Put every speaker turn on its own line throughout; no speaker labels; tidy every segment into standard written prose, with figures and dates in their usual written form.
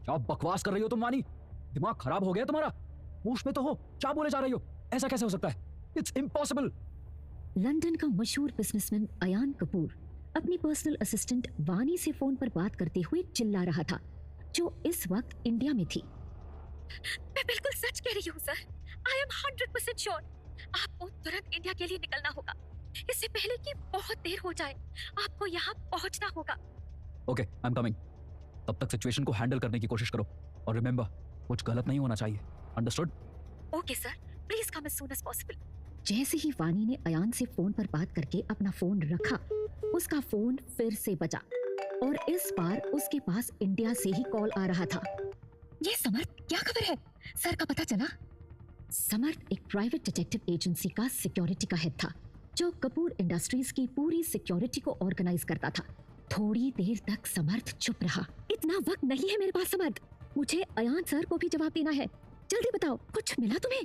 क्या बकवास कर रही हो तुम वानी? दिमाग खराब हो गया तुम्हारा? होश में तो हो, क्या बोले जा रही हो? ऐसा कैसे हो सकता है? It's impossible.
लंदन का मशहूर बिजनेसमैन अयान कपूर अपनी पर्सनल असिस्टेंट वानी से फोन पर बात करते हुए चिल्ला रहा था, जो इस वक्त इंडिया में थी।
मैं बिल्कुल सच कह रही हूँ सर। I am 100% sure. आपको तुरंत इंडिया के लिए निकलना होगा, इससे पहले कि बहुत देर हो जाए। आपको यहाँ पहुँचना होगा।
Okay, I am coming. तब तक सिचुएशन को हैंडल करने की कोशिश करो और रिमेंबर, कुछ गलत नहीं होना चाहिए। Understood?
Okay sir, please come as soon as possible.
जैसे ही वानी ने अयान से फोन पर बात करके अपना फोन रखा, उसका फोन फिर से बजा और इस बार उसके पास इंडिया से ही कॉल आ रहा था।
ये समर्थ, क्या खबर है? सर का पता चला?
समर्थ एक प्राइवेट डिटेक्टिव एजेंसी का सिक्योरिटी का हेड था, जो कपूर इंडस्ट्रीज की पूरी सिक्योरिटी को ऑर्गेनाइज करता था। थोड़ी देर तक समर्थ चुप रहा।
इतना वक्त नहीं है मेरे पास समर्थ, मुझे अयान सर को भी जवाब देना है। जल्दी बताओ, कुछ मिला तुम्हें?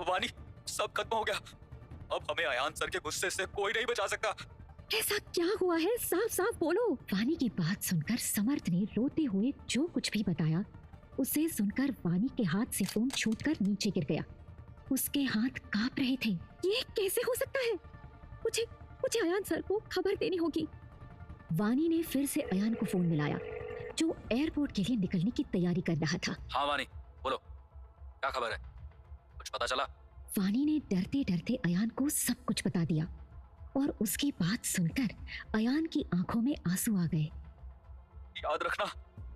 वानी, सब खत्म हो गया। अब हमें अयान सर के गुस्से से कोई नहीं बचा सकता।
ऐसा क्या हुआ है? साफ साफ बोलो।
वानी की बात सुनकर समर्थ ने रोते हुए जो कुछ भी बताया, उसे सुनकर वानी के हाथ से फोन छूटकर नीचे गिर गया। उसके हाथ कांप रहे थे।
ये कैसे हो सकता है? मुझे मुझे अयान सर को खबर देनी होगी।
वानी ने फिर से अयान को फोन मिलाया, जो एयरपोर्ट के लिए निकलने की तैयारी कर रहा था।
हाँ वानी, बोलो, क्या खबर है? कुछ पता चला?
वानी ने डरते डरते अयान को सब कुछ बता दिया और उसकी बात सुनकर अयान की आंखों में आंसू आ गए।
याद रखना,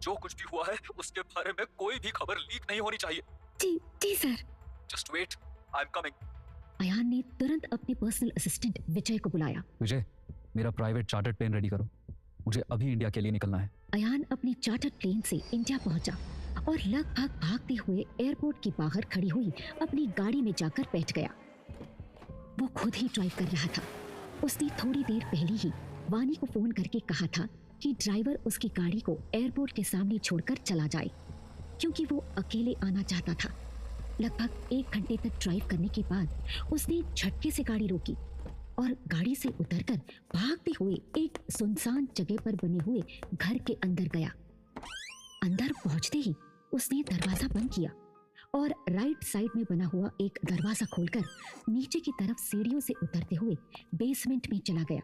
जो कुछ भी हुआ है उसके बारे में कोई भी खबर लीक नहीं होनी चाहिए।
जी जी sir.
Just wait, I am coming.
Ayaan ने तुरंत अपने पर्सनल असिस्टेंट विजय को बुलाया।
विजय, मेरा प्राइवेट चार्टर्ड प्लेन रेडी करो, मुझे अभी इंडिया के लिए निकलना है।
अयान अपनी चार्टर्ड प्लेन से इंडिया पहुंचा और लगभग भागते हुए एयरपोर्ट के बाहर खड़ी हुई अपनी गाड़ी में जाकर बैठ गया। वो खुद ही ड्राइव कर रहा था। उसने थोड़ी देर पहले ही वानी को फोन करके कहा था कि ड्राइवर उसकी गाड़ी को एयरपोर्ट के सामने छोड़कर चला जाए, क्योंकि वो अकेले आना चाहता था। लगभग 1 घंटे तक ड्राइव करने के बाद उसने झटके से गाड़ी रोकी और गाड़ी से उतरकर भागते हुए एक सुनसान जगह पर बने हुए घर के अंदर गया। अंदर पहुंचते ही उसने दरवाजा बंद किया और राइट साइड में बना हुआ एक दरवाजा खोलकर नीचे की तरफ सीढ़ियों से उतरते हुए बेसमेंट में चला गया,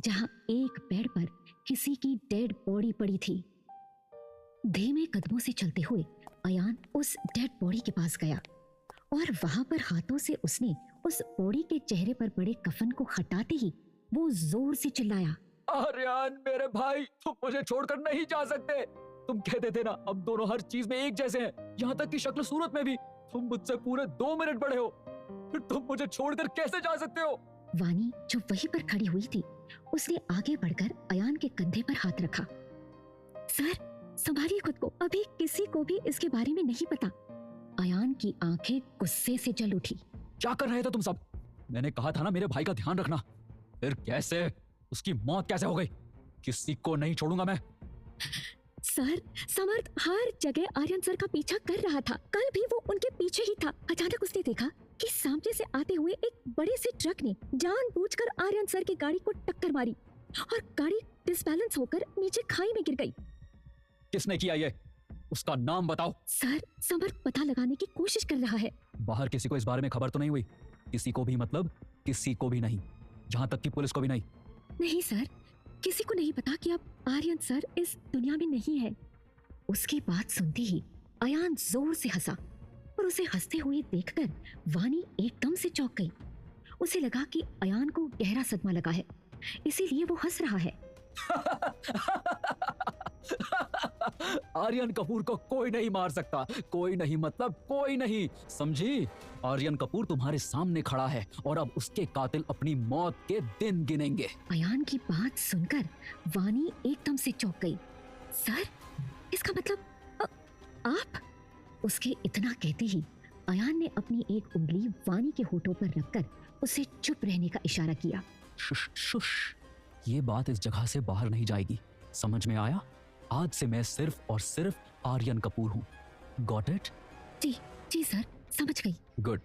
जहां एक बेड पर किसी की डेड बॉडी पड़ी थी। धीमे कदमों से चलते हुए अयान उस डेड बॉडी के पास गया और वहां पर हाथों से उसने उस बॉडी के चेहरे पर पड़े कफन को हटाते ही वो जोर से चिल्लाया,
आर्यन मेरे भाई, तुम मुझे छोड़कर नहीं जा सकते। तुम कहते थे ना, अब दोनों हर चीज में एक जैसे हैं, यहाँ तक कि शक्ल सूरत में भी। तुम मुझसे पूरे 2 मिनट बड़े हो, फिर तुम मुझे छोड़कर कैसे जा सकते हो?
वानी जो वहीं पर खड़ी हुई थी, उसने आगे बढ़कर अयान के कंधे पर हाथ रखा।
सर, संभालिए खुद को, अभी किसी को भी इसके बारे में नहीं पता।
अयान की आंखें गुस्से से जल उठी।
क्या कर रहे थे तुम सब? मैंने कहा था ना मेरे भाई का ध्यान रखना। फिर कैसे? उसकी मौत कैसे हो गई? किसी को नहीं छोड़ूंगा मैं।
सर, समर्थ हर जगह आर्यन सर का पीछा कर रहा था। कल भी वो उनके पीछे ही था। अचानक उसने देखा कि सामने से आते हुए एक बड़े से ट्रक ने जानबूझकर आर्यन सर की गाड़ी को टक्कर मारी और गाड़ी डिसबैलेंस होकर नीचे खाई में गिर गई।
किसने किया ये? उसका नाम बताओ।
सर, समर्थ पता लगाने की कोशिश कर रहा है।
बाहर किसी को इस बारे में खबर तो नहीं हुई? किसी को भी मतलब किसी को भी नहीं, यहाँ तक कि पुलिस को भी नहीं?
नहीं सर, किसी को नहीं पता कि अब आर्यन सर इस दुनिया में नहीं है।
उसकी बात सुनते ही अयान जोर से हंसा और उसे हंसते हुए देखकर वानी एकदम से चौंक गई। उसे लगा कि अयान को गहरा सदमा लगा है, इसीलिए वो हंस रहा है।
आर्यन कपूर को कोई नहीं मार सकता, कोई नहीं मतलब कोई नहीं, समझी? आर्यन कपूर तुम्हारे सामने खड़ा है और अब उसके कातिल अपनी मौत के दिन गिनेंगे।
अयान की बात सुनकर वानी एकदम से चौंक गई।
सर, इसका मतलब आप?
उसके इतना कहते ही अयान ने अपनी एक उंगली वानी के होठों पर रखकर उसे चुप रहने का इशारा किया।
शुश शुश, ये बात इस जगह से बाहर नहीं जाएगी, समझ में आया? आज से मैं सिर्फ और सिर्फ आर्यन कपूर हूँ। Got it?
जी जी सर, समझ गई।
गुड।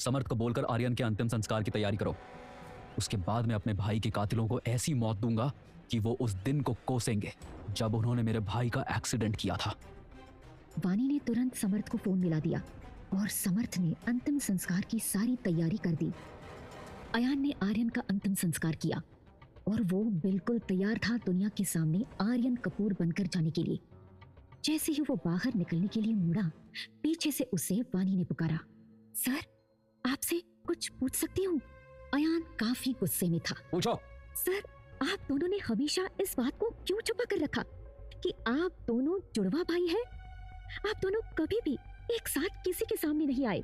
समर्थ को बोलकर आर्यन के अंतिम संस्कार की तैयारी करो। उसके बाद मैं अपने भाई के कातिलों को ऐसी मौत दूंगा कि वो उस दिन को कोसेंगे जब उन्होंने मेरे भाई का एक्सीडेंट किया था।
वानी ने तुरंत समर्थ को फोन मिला दिया और समर्थ ने अंतिम संस्कार की सारी तैयारी कर दी। अयान ने आर्यन का अंतिम संस्कार किया और वो बिल्कुल तैयार था दुनिया के सामने आर्यन कपूर बनकर जाने के लिए। जैसे ही वो बाहर निकलने के लिए मुड़ा, पीछे से उसे वानी ने पुकारा। सर, आपसे कुछ पूछ सकती हूँ? अयान काफी गुस्से में था।
पूछो।
सर, आप दोनों ने हमेशा इस बात को क्यों छुपा कर रखा कि आप दोनों जुड़वा भाई हैं? आप दोनों कभी भी एक साथ किसी के सामने नहीं आए,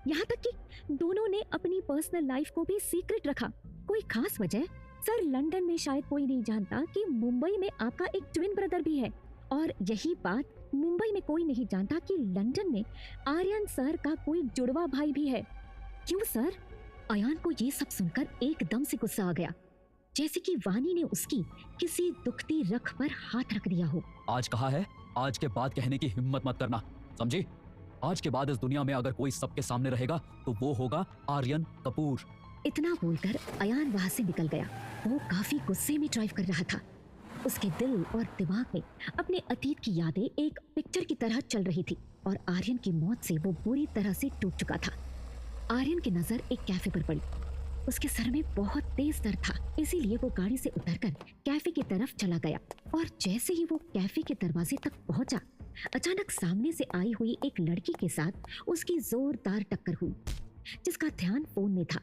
यहाँ तक कि दोनों ने अपनी पर्सनल लाइफ को भी सीक्रेट रखा। कोई खास वजह? सर, लंदन में शायद कोई नहीं जानता कि मुंबई में आपका एक ट्विन ब्रदर भी है, और यही बात मुंबई में कोई नहीं जानता कि लंदन में आर्यन सर का कोई जुड़वा भाई भी है। क्यों सर? अयान को ये सब सुनकर एकदम से गुस्सा आ गया, जैसे कि वानी ने उसकी किसी दुखती रख पर हाथ रख दिया हो।
आज कहा है, आज के बाद कहने की हिम्मत मत करना, समझी? आज के बाद इस दुनिया में अगर कोई सबके सामने रहेगा तो वो होगा आर्यन कपूर।
इतना बोलकर अयान वहां से निकल गया। वो काफी गुस्से में ड्राइव कर रहा था। उसके दिल और दिमाग में अपने अतीत की यादें एक पिक्चर की तरह चल रही थी और आर्यन की मौत से वो बुरी तरह से टूट चुका था। आर्यन की नजर एक कैफे पर पड़ी। उसके सर में बहुत तेज दर्द था, इसीलिए वो गाड़ी से उतरकर कैफे की तरफ चला गया और जैसे ही वो कैफे के दरवाजे तक पहुंचा, अचानक सामने से आई हुई एक लड़की के साथ उसकी जोरदार टक्कर हुई, जिसका ध्यान फोन में था।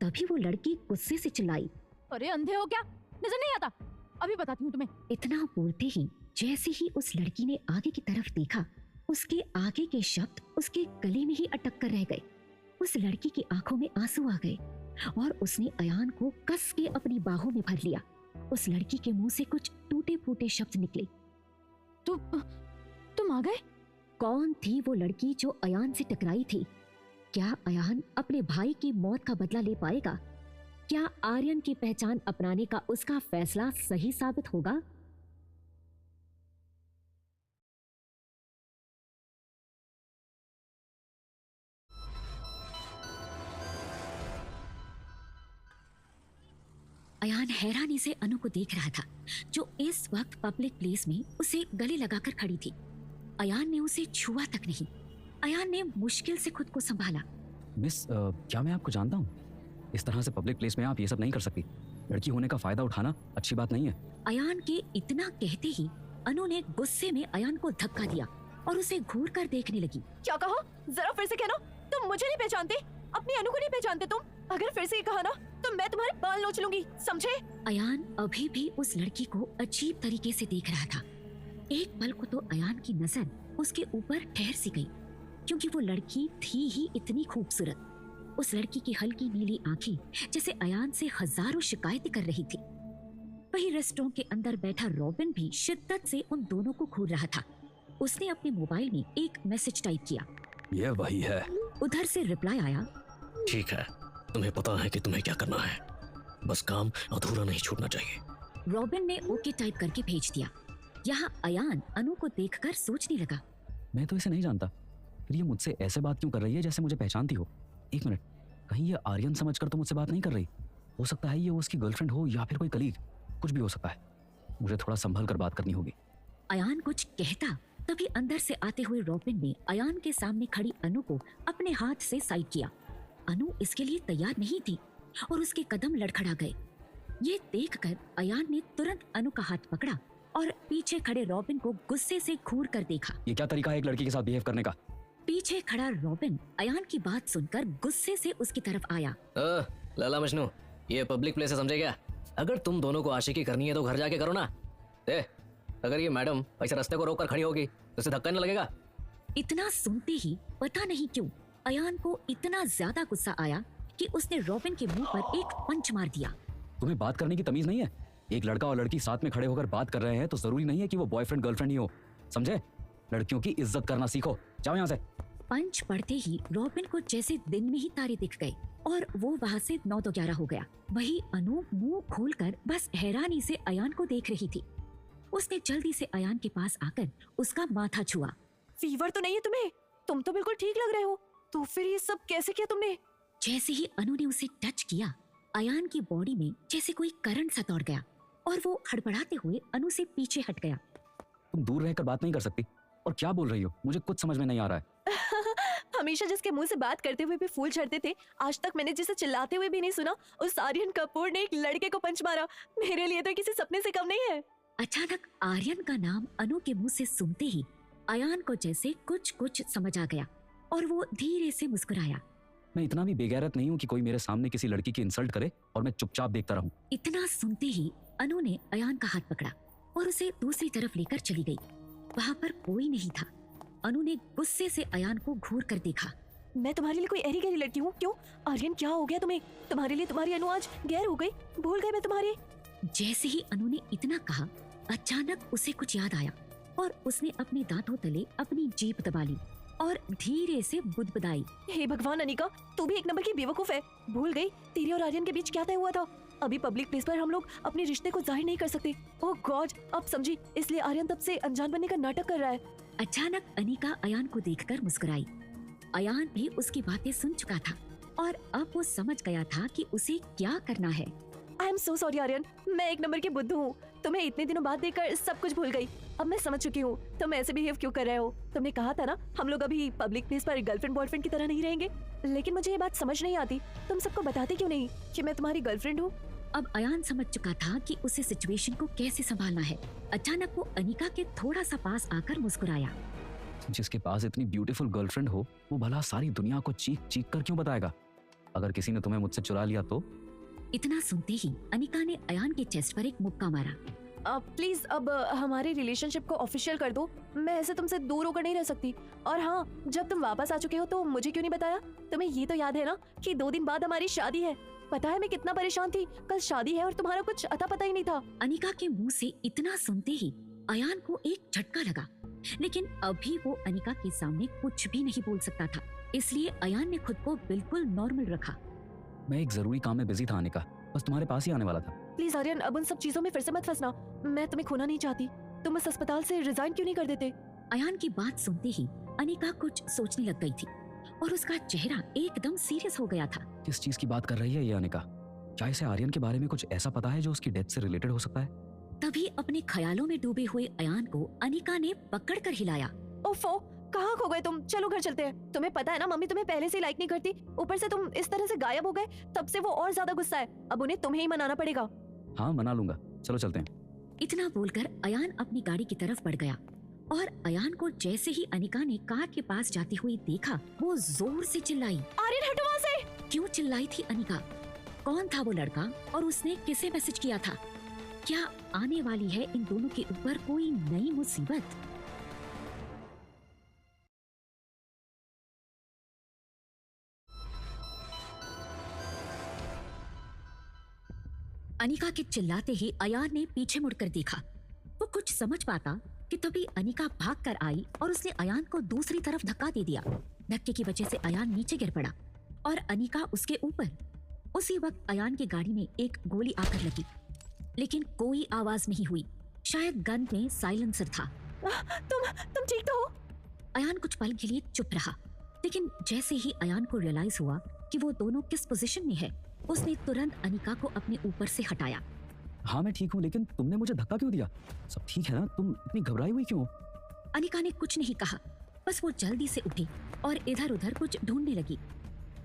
तभी वो लड़की गुस्से से चिल्लाई,
अरे अंधे हो क्या? नजर नहीं आता? अभी बताती हूँ तुम्हें।
इतना बोलते ही जैसे ही उस लड़की ने आगे की तरफ देखा, उसके आगे के शब्द उसके गले में ही अटक कर रह गए। उस लड़की की आंखों में आंसू आ गए और उसने अयान को कस के अपनी बाहों में भर लिया। उस लड़की के मुंह से कुछ टूटे फूटे शब्द निकले।
तुम आ गए?
कौन थी वो लड़की जो अयान से टकराई थी? क्या अयान अपने भाई की मौत का बदला ले पाएगा? क्या आर्यन की पहचान अपनाने का उसका फैसला सही साबित होगा? अयान हैरानी से अनु को देख रहा था, जो इस वक्त पब्लिक प्लेस में उसे गले लगाकर खड़ी थी। अयान ने उसे छुआ तक नहीं। अयान ने मुश्किल से खुद को संभाला।
मिस, क्या मैं आपको जानता हूँ? इस तरह से पब्लिक प्लेस में आप ये सब नहीं कर सकती। लड़की होने का फायदा उठाना अच्छी बात नहीं है।
अयान के इतना कहते ही अनु ने गुस्से में अयान को धक्का दिया और उसे घूर कर देखने लगी।
क्या कहा? जरा फिर से कहना। तुम मुझे नहीं पहचानते? अपनी अनु को नहीं पहचानते तुम? अगर फिर से ये कहा ना तो मैं तुम्हारे बाल नोच लूंगी, समझे?
अयान अभी भी उस लड़की को अजीब तरीके से देख रहा था। एक पल को तो अयान की नजर उसके ऊपर ठहर सी गई, क्योंकि वो लड़की थी ही इतनी खूबसूरत। उस लड़की की हल्की नीली आंखें जैसे अयान से हजारों शिकायतें कर रही थी। वही रेस्टोरेंट के अंदर बैठा रॉबिन भी शिद्दत से उन दोनों को घूर रहा था। उसने अपने मोबाइल में एक मैसेज टाइप किया।
ये वही है।
उधर से रिप्लाई आया,
ठीक है, तुम्हें पता है कि तुम्हें क्या करना है, बस काम अधूरा नहीं छूटना चाहिए।
रॉबिन ने ओके टाइप करके भेज दिया। यहाँ अयान अनु को देखकर सोचने लगा,
मैं तो इसे नहीं जानता, फिर ये मुझसे ऐसे बात क्यों कर रही है जैसे मुझे पहचानती हो। एक मिनट, कहीं ये आर्यन समझकर तो मुझसे बात नहीं कर रही? हो सकता है ये उसकी गर्लफ्रेंड हो या फिर कोई कलीग, कुछ भी हो सकता है। मुझे थोड़ा संभल कर बात करनी होगी।
अयान कुछ कहता तभी अंदर से आते हुए रॉबिन ने अयान के सामने खड़ी अनु को अपने हाथ से साइड किया। अनु इसके लिए तैयार नहीं थी और उसके कदम लड़खड़ा गए। ये देखकर अयान ने तुरंत अनु का हाथ पकड़ा और पीछे खड़े रॉबिन को गुस्से से घूर कर देखा।
ये क्या तरीका है एक लड़की के साथ बिहेव करने का?
पीछे खड़ा रॉबिन अयान की बात सुनकर गुस्से से उसकी तरफ आया।
लाला मजनू, ये पब्लिक प्लेस है, समझे क्या? अगर तुम दोनों को आशिकी करनी है तो घर जाके करो ना। अगर ये मैडम ऐसे रास्ते को रोक कर खड़ी होगी तो उसे धक्का नहीं लगेगा?
इतना सुनते ही पता नहीं क्यों अयान को इतना ज्यादा गुस्सा आया कि उसने रॉबिन के मुंह पर एक पंच मार दिया।
तुम्हें बात करने की तमीज नहीं है? एक लड़का और लड़की साथ में खड़े होकर बात कर रहे हैं तो जरूरी नहीं है कि वो बॉयफ्रेंड गर्लफ्रेंड ही हो, समझे? लड़कियों की इज्जत करना सीखो, जाओ यहाँ से।
पंच पड़ते ही रॉबिन को जैसे दिन में ही तारे दिख गए और वो वहाँ से 9 तो 11 हो गया। वही अनु मुंह खोलकर बस हैरानी से अयान को देख रही थी। उसने जल्दी से अयान के पास आकर उसका माथा छुआ।
फीवर तो नहीं है तुम्हें? तुम तो बिल्कुल ठीक लग रहे हो। तो फिर ये सब कैसे किया तुमने?
जैसे ही अनु ने उसे टच किया, अयान की बॉडी में जैसे कोई करंट सा दौड़ गया और वो हड़बड़ाते हुए अनु से पीछे हट गया।
तुम दूर रहकर बात नहीं कर सकती? और क्या बोल रही हो? मुझे कुछ समझ में नहीं आ रहा है।
हमेशा जिसके मुंह से बात करते हुए भी फूल झड़ते थे, आज तक मैंने जिसे चिल्लाते हुए भी नहीं सुना, उस आर्यन कपूर ने एक लड़के को पंच मारा। मेरे लिए तो किसी सपने से कम नहीं है।
अचानक आर्यन का नाम अनु के मुंह से सुनते ही अयान को जैसे कुछ कुछ समझ आ गया और वो धीरे से मुस्कुराया।
मैं इतना भी बेगैरत नहीं हूँ कि कोई मेरे सामने किसी लड़की की इंसल्ट करे और मैं चुपचाप देखता रहूं।
इतना सुनते ही अनु ने अयान का हाथ पकड़ा और उसे दूसरी तरफ लेकर चली गई। वहाँ पर कोई नहीं था। अनु ने गुस्से से अयान को घूर कर देखा।
मैं तुम्हारे लिए कोई एरी गहरी लड़की हूँ? क्यों आर्यन, क्या हो गया तुम्हें? तुम्हारे लिए तुम्हारी अनु आज गैर हो गई? भूल गए मैं तुम्हारी?
जैसे ही अनु ने इतना कहा, अचानक उसे कुछ याद आया और उसने अपने दांतों तले अपनी जीभ दबा ली और धीरे से बुदबुदाई।
हे भगवान अनिका, तू भी एक नंबर की बेवकूफ है। भूल गई तेरे और आर्यन के बीच क्या तय हुआ था? अभी पब्लिक प्लेस पर हम लोग अपने रिश्ते को जाहिर नहीं कर सकते। ओह गॉड, अब समझी, इसलिए आर्यन तब से अनजान बनने का नाटक कर रहा है।
अचानक अनिका अयान को देखकर मुस्कुराई। अयान भी उसकी बातें सुन चुका था और अब वो समझ गया था कि उसे क्या करना है।
I am so sorry Aryan, मैं एक नंबर की बुद्धू हूँ। तुम्हें इतने दिनों बाद देखकर सब कुछ भूल गई। अब मैं समझ चुकी हूँ तुम ऐसे बिहेव क्यों कर रहे हो। तुमने कहा था ना हम लोग अभी पब्लिक प्लेस पर गर्लफ्रेंड बॉयफ्रेंड की तरह नहीं रहेंगे, लेकिन मुझे ये बात समझ नहीं आती, तुम सबको बताते क्यों नहीं कि मैं तुम्हारी गर्लफ्रेंड हूँ?
अब अयान समझ चुका था कि उसे सिचुएशन को कैसे संभालना है। अचानक वो अनिका के थोड़ा सा पास आकर मुस्कुराया।
जिसके पास इतनी ब्यूटीफुल गर्लफ्रेंड हो वो भला सारी दुनिया को चीख चीख कर क्यों बताएगा? अगर किसी ने तुम्हें मुझसे चुरा लिया तो?
इतना सुनते ही अनिका ने अयान के चेस्ट पर एक मुक्का मारा।
प्लीज अब हमारे रिलेशनशिप को ऑफिशियल कर दो। मैं ऐसे तुमसे दूर होकर नहीं रह सकती। और हाँ, जब तुम वापस आ चुके हो तो मुझे क्यों नहीं बताया? तुम्हें ये तो याद है ना कि 2 दिन बाद हमारी शादी है। पता है मैं कितना परेशान थी, कल शादी है और तुम्हारा कुछ अता पता ही नहीं था।
अनिका के मुंह से इतना सुनते ही अयान को एक झटका लगा, लेकिन अभी वो अनिका के सामने कुछ भी नहीं बोल सकता था, इसलिए अयान ने खुद को बिल्कुल नॉर्मल रखा।
मैं एक जरूरी काम में बिजी था अनिका, बस तुम्हारे पास ही आने वाला था।
प्लीज आर्यन, अब उन सब चीजों में फिर से मत फंसना। मैं तुम्हें खोना नहीं चाहती। तुम इस अस्पताल से रिजाइन क्यों नहीं कर देते?
अयान की बात सुनते ही अनिका कुछ सोचने लग गई थी और उसका चेहरा एकदम सीरियस हो गया था।
किस चीज की बात कर रही है ये अनिका? क्या इसे आर्यन के बारे में कुछ ऐसा पता है जो उसकी डेथ से रिलेटेड हो सकता है?
तभी अपने ख्यालों में डूबे हुए अयान को अनिका ने पकड़कर हिलाया।
ओफो, कहाँ खो गए तुम? चलो घर चलते हैं। तुम्हें पता है ना मम्मी तुम्हें पहले से लाइक नहीं करती, ऊपर से तुम इस तरह से गायब हो गए, तब से वो और ज्यादा गुस्सा है। अब उन्हें तुम्हें ही मनाना पड़ेगा।
हाँ मना लूंगा, चलो चलते हैं।
इतना बोलकर अयान अपनी गाड़ी की तरफ बढ़ गया और अयान को जैसे ही अनिका ने कार के पास जाती हुई देखा, वो जोर से चिल्लाई।
आर्यन हटो वहाँ से।
क्यों चिल्लाई थी अनिका? कौन था वो लड़का और उसने किसे मैसेज किया था? क्या आने वाली है इन दोनों के ऊपर कोई नई मुसीबत? अनिका के चिल्लाते ही अयान ने पीछे मुड़कर देखा। वो कुछ समझ पाता कि तभी अनिका भागकर आई और उसने अयान को दूसरी तरफ धक्का दे दिया। धक्के की वजह से अयान नीचे गिर पड़ा और अनिका उसके ऊपर। उसी वक्त अयान की गाड़ी में एक गोली आकर लगी, लेकिन कोई आवाज नहीं हुई। शायद गन में साइलेंसर था।
तुम ठीक तो हो?
अयान कुछ पल के लिए चुप रहा, लेकिन जैसे ही अयान को रियलाइज हुआ कि वो दोनों किस पोजीशन में है, उसने तुरंत अनिका को अपने ऊपर से हटाया।
हाँ मैं ठीक हूँ, लेकिन तुमने मुझे धक्का क्यों दिया? सब ठीक है ना? तुम इतनी घबराई हुई क्यों?
अनिका ने कुछ नहीं कहा, बस वो जल्दी से उठी और इधर उधर कुछ ढूंढने लगी।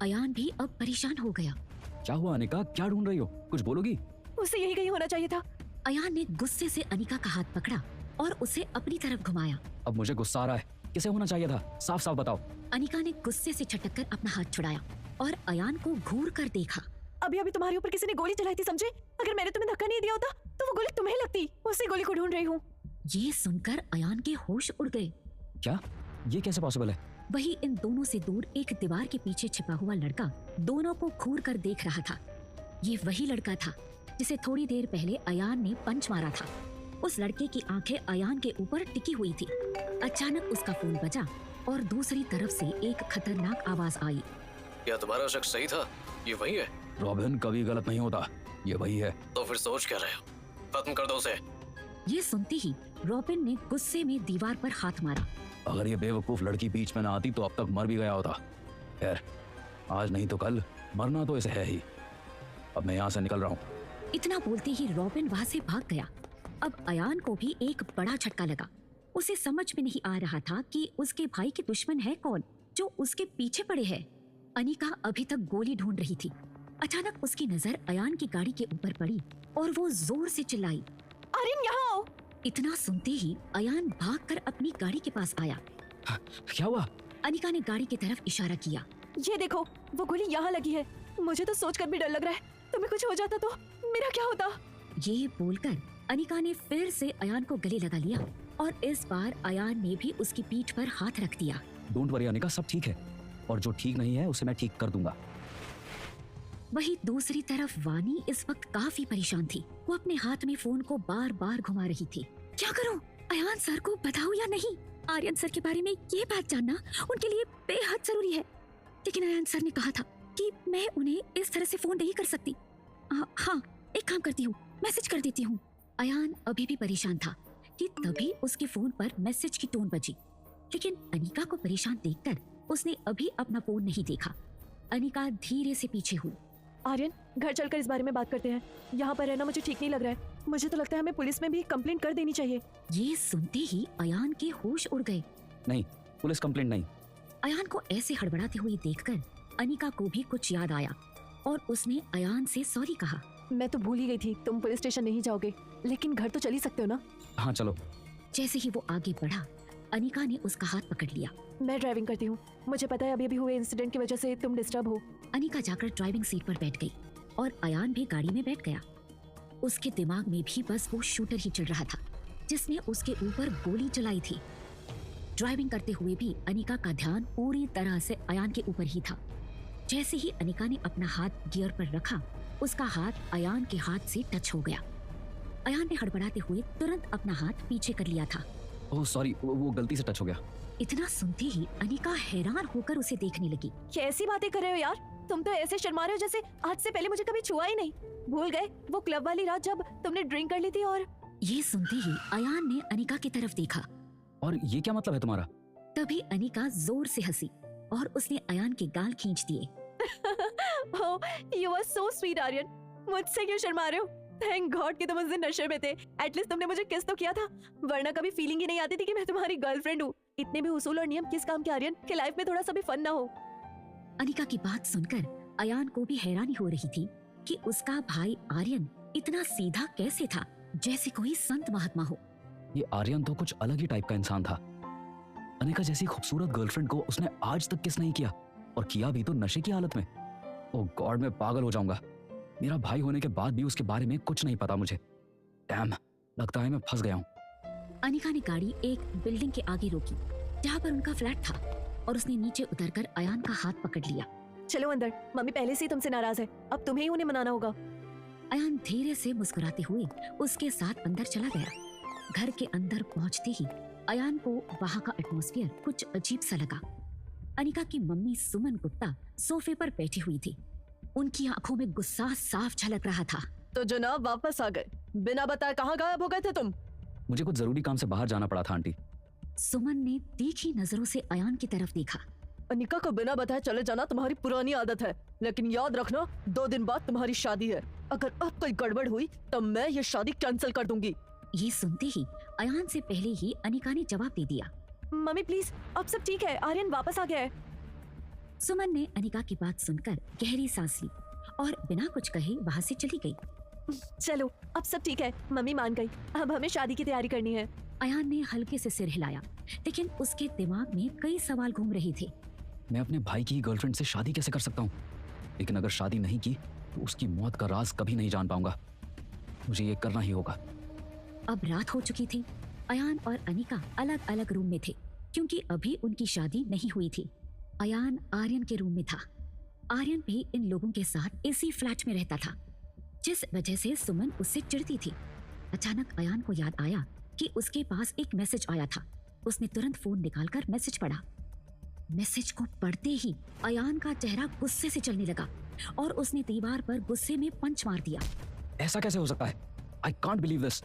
अयान भी अब परेशान हो गया।
क्या हुआ अनिका, क्या ढूंढ रही हो? कुछ बोलोगी?
उसे यही कहीं होना चाहिए था।
अयान ने गुस्से से अनिका का हाथ पकड़ा और उसे अपनी तरफ घुमाया।
अब मुझे गुस्सा आ रहा है, किसे होना चाहिए था? साफ साफ बताओ।
अनिका ने गुस्से से झटक कर अपना हाथ छुड़ाया और अयान को घूर कर देखा।
अभी अभी तुम्हारे ऊपर किसी ने गोली चलाई थी, समझे? अगर मैंने तुम्हें धक्का नहीं दिया होता तो वो गोली तुम्हें लगती। उसी गोली को ढूंढ रही हूँ।
ये सुनकर अयान के होश उड़ गए।
क्या? ये कैसे पॉसिबल है?
वही इन दोनों से दूर एक दीवार के पीछे छिपा हुआ लड़का दोनों को घूर कर देख रहा था। ये वही लड़का था जिसे थोड़ी देर पहले अयान ने पंच मारा था। उस लड़के की आंखें अयान के ऊपर टिकी हुई थी। अचानक उसका फोन बजा और दूसरी तरफ से एक खतरनाक आवाज आई।
क्या तुम्हारा शक सही था? ये वही है?
रॉबिन कभी गलत नहीं होता, ये वही है।
तो फिर सोच क्या रहे हो? खत्म कर दो उसे।
ये सुनते ही रॉबिन ने गुस्से में दीवार पर हाथ मारा।
अगर ये बेवकूफ लड़की बीच में ना आती तो अब तक मर भी गया होता। खैर, आज नहीं तो कल मरना तो इसे है ही। अब मैं यहाँ से निकल रहा हूँ।
इतना बोलते ही रॉबिन वहां से भाग गया। अब अयान को भी एक बड़ा झटका लगा। उसे समझ में नहीं आ रहा था कि उसके भाई के दुश्मन है कौन जो उसके पीछे पड़े हैं। अनिका अभी तक गोली ढूंढ रही थी। अचानक उसकी नजर अयान की गाड़ी के ऊपर पड़ी और वो जोर से चिल्लाई।
आर्यन यहाँ आओ।
इतना सुनते ही अयान भागकर अपनी गाड़ी के पास आया।
क्या हुआ?
अनिका ने गाड़ी की तरफ इशारा किया।
ये देखो, वो गोली यहाँ लगी है। मुझे तो सोचकर भी डर लग रहा है, तुम्हें कुछ हो जाता तो मेरा क्या होता।
ये बोलकर अनिका ने फिर से अयान को गले लगा लिया और इस बार अयान ने भी उसकी पीठ पर हाथ रख दिया।
डोंट वरी अनिका, सब ठीक है और जो ठीक नहीं है उसे मैं ठीक कर दूंगा।
वहीं दूसरी तरफ वानी इस वक्त काफी परेशान थी। वो अपने हाथ में फोन को बार बार घुमा रही थी। क्या करूं? अयान सर को बताऊं या नहीं? आर्यन सर के बारे में ये बात जानना उनके लिए बेहद जरूरी है। लेकिन अयान सर ने कहा था कि मैं उन्हें इस तरह से फोन नहीं कर सकती। हाँ, एक काम करती हूँ, मैसेज कर देती हूँ। अयान अभी भी परेशान था कि तभी उसके फोन पर मैसेज की टोन बजी। लेकिन अनिका को परेशान देखकर उसने अभी अपना फोन नहीं देखा। अनिका धीरे से पीछे हुई।
आर्यन, घर चलकर इस बारे में बात करते हैं। यहाँ पर रहना मुझे ठीक नहीं लग रहा है। मुझे तो लगता है हमें पुलिस में भी कंप्लेंट कर देनी चाहिए।
ये सुनते ही अयान के होश उड़ गए।
नहीं, पुलिस कंप्लेंट नहीं।
अयान को ऐसे हड़बड़ाते हुए देखकर अनिका को भी कुछ याद आया और उसने अयान से सॉरी कहा।
मैं तो भूल ही गई थी, तुम पुलिस स्टेशन नहीं जाओगे, लेकिन घर तो चल ही सकते हो ना।
हाँ चलो।
जैसे ही वो आगे बढ़ा, अनिका ने उसका हाथ पकड़ लिया।
मैं ड्राइविंग करती हूँ। मुझे पता है अभी अभी हुए इंसिडेंट की वजह से तुम डिस्टर्ब हो।
अनिका जाकर ड्राइविंग सीट पर बैठ गई और अयान भी गाड़ी में बैठ गया। उसके दिमाग में भी बस वो शूटर ही चल रहा था जिसने उसके ऊपर गोली चलाई थी। ड्राइविंग करते हुए भी अनिका का ध्यान पूरी तरह से अयान के ऊपर ही था। जैसे ही अनिका ने अपना हाथ गियर पर रखा, उसका हाथ अयान के हाथ से टच हो गया। अयान ने हड़बड़ाते हुए तुरंत अपना हाथ पीछे कर लिया था।
ओह सॉरी, वो गलती से टच हो गया।
इतना सुनते ही अनिका हैरान होकर उसे देखने लगी।
कैसी बातें कर रहे हो यार? तुम तो ऐसे शर्मा रहे हो जैसे आज से पहले मुझे कभी छुआ ही नहीं। भूल गए वो क्लब वाली रात जब तुमने ड्रिंक कर ली थी? और
ये सुनते ही अयान ने अनिका की तरफ देखा।
और ये क्या मतलब है तुम्हारा?
तभी अनिका जोर से हंसी और उसने अयान के गाल खींच दिए।
You are so sweet Aryan. मुझसे क्यों शर्मा रहे हो? थैंक गॉड कि तुम उस दिन नशे में थे। एटलीस्ट तुमने मुझे किस तो किया था, वरना कभी फीलिंग ही नहीं आती थी कि मैं तुम्हारी गर्लफ्रेंड हूँ। इतने भी उसूल और नियम किस काम के आर्यन, कि लाइफ में थोड़ा सा भी फन ना हो।
अनिका की बात सुनकर अयान को भी हैरानी हो रही थी कि उसका भाई आर्यन इतना सीधा कैसे था, जैसे कोई संत महात्मा हो।
ये आर्यन तो कुछ अलग ही टाइप का इंसान था। अनिका जैसी खूबसूरत गर्लफ्रेंड को उसने आज तक किस नहीं किया, और किया भी तो नशे की हालत में। ओह गॉड, मैं पागल हो जाऊंगा। मेरा भाई होने के बाद भी उसके बारे में कुछ नहीं पता मुझे। डैम, लगता है मैं फंस गया हूँ।
अनिका ने गाड़ी एक बिल्डिंग के आगे रोकी जहाँ पर उनका फ्लैट था और उसने नीचे उतरकर अयान का हाथ पकड़ लिया।
चलो अंदर, मम्मी पहले से ही तुमसे नाराज है, अब तुम्हें ही उन्हें मनाना होगा।
अयान धीरे से मुस्कुराते हुए उसके साथ अंदर चला गया। घर के अंदर पहुंचते ही अयान को वहाँ का एटमॉस्फेयर कुछ अजीब सा लगा। अनिका की मम्मी सुमन गुप्ता सोफे पर बैठी हुई थी। उनकी आंखों में गुस्सा साफ झलक रहा था।
तो जनाब वापस आ गए, बिना बताए कहाँ गायब हो गए थे तुम?
मुझे कुछ जरूरी काम से बाहर जाना पड़ा था आंटी।
सुमन ने तीखी नजरों से अयान की तरफ देखा।
अनिका को बिना बताए चले जाना तुम्हारी पुरानी आदत है, लेकिन याद रखना 2 दिन बाद तुम्हारी शादी है। अगर अब कोई गड़बड़ हुई तो मैं ये शादी कैंसिल कर दूंगी।
ये सुनते ही अयान से पहले ही अनिका ने जवाब दे दिया।
मम्मी प्लीज, अब सब ठीक है, आर्यन वापस आ गया है।
सुमन ने अनिका की बात सुनकर गहरी सांस ली और बिना कुछ कहे वहाँ से चली गई।
चलो अब सब ठीक है, मम्मी मान गई, अब हमें शादी की तैयारी करनी है।
अयान ने हल्के से सिर हिलाया, लेकिन उसके दिमाग में कई सवाल घूम रहे थे।
मैं अपने भाई की गर्लफ्रेंड से शादी कैसे कर सकता हूँ? लेकिन अगर शादी नहीं की तो उसकी मौत का राज कभी नहीं जान पाऊंगा। मुझे ये करना ही होगा।
अब रात हो चुकी थी। अयान और अनिका अलग अलग रूम में थे क्योंकि अभी उनकी शादी नहीं हुई थी। अयान आर्यन के रूम में था। आर्यन भी इन लोगों के साथ इसी फ्लैट में रहता था, जिस वजह से सुमन उससे चिढ़ती थी। अचानक अयान को याद आया कि उसके पास एक मैसेज आया था। उसने तुरंत फोन निकालकर मैसेज पढ़ा। मैसेज को पढ़ते ही अयान का चेहरा गुस्से से चलने लगा और उसने दीवार पर गुस्से में पंच मार दिया।
ऐसा कैसे हो सकता है? I can't believe this.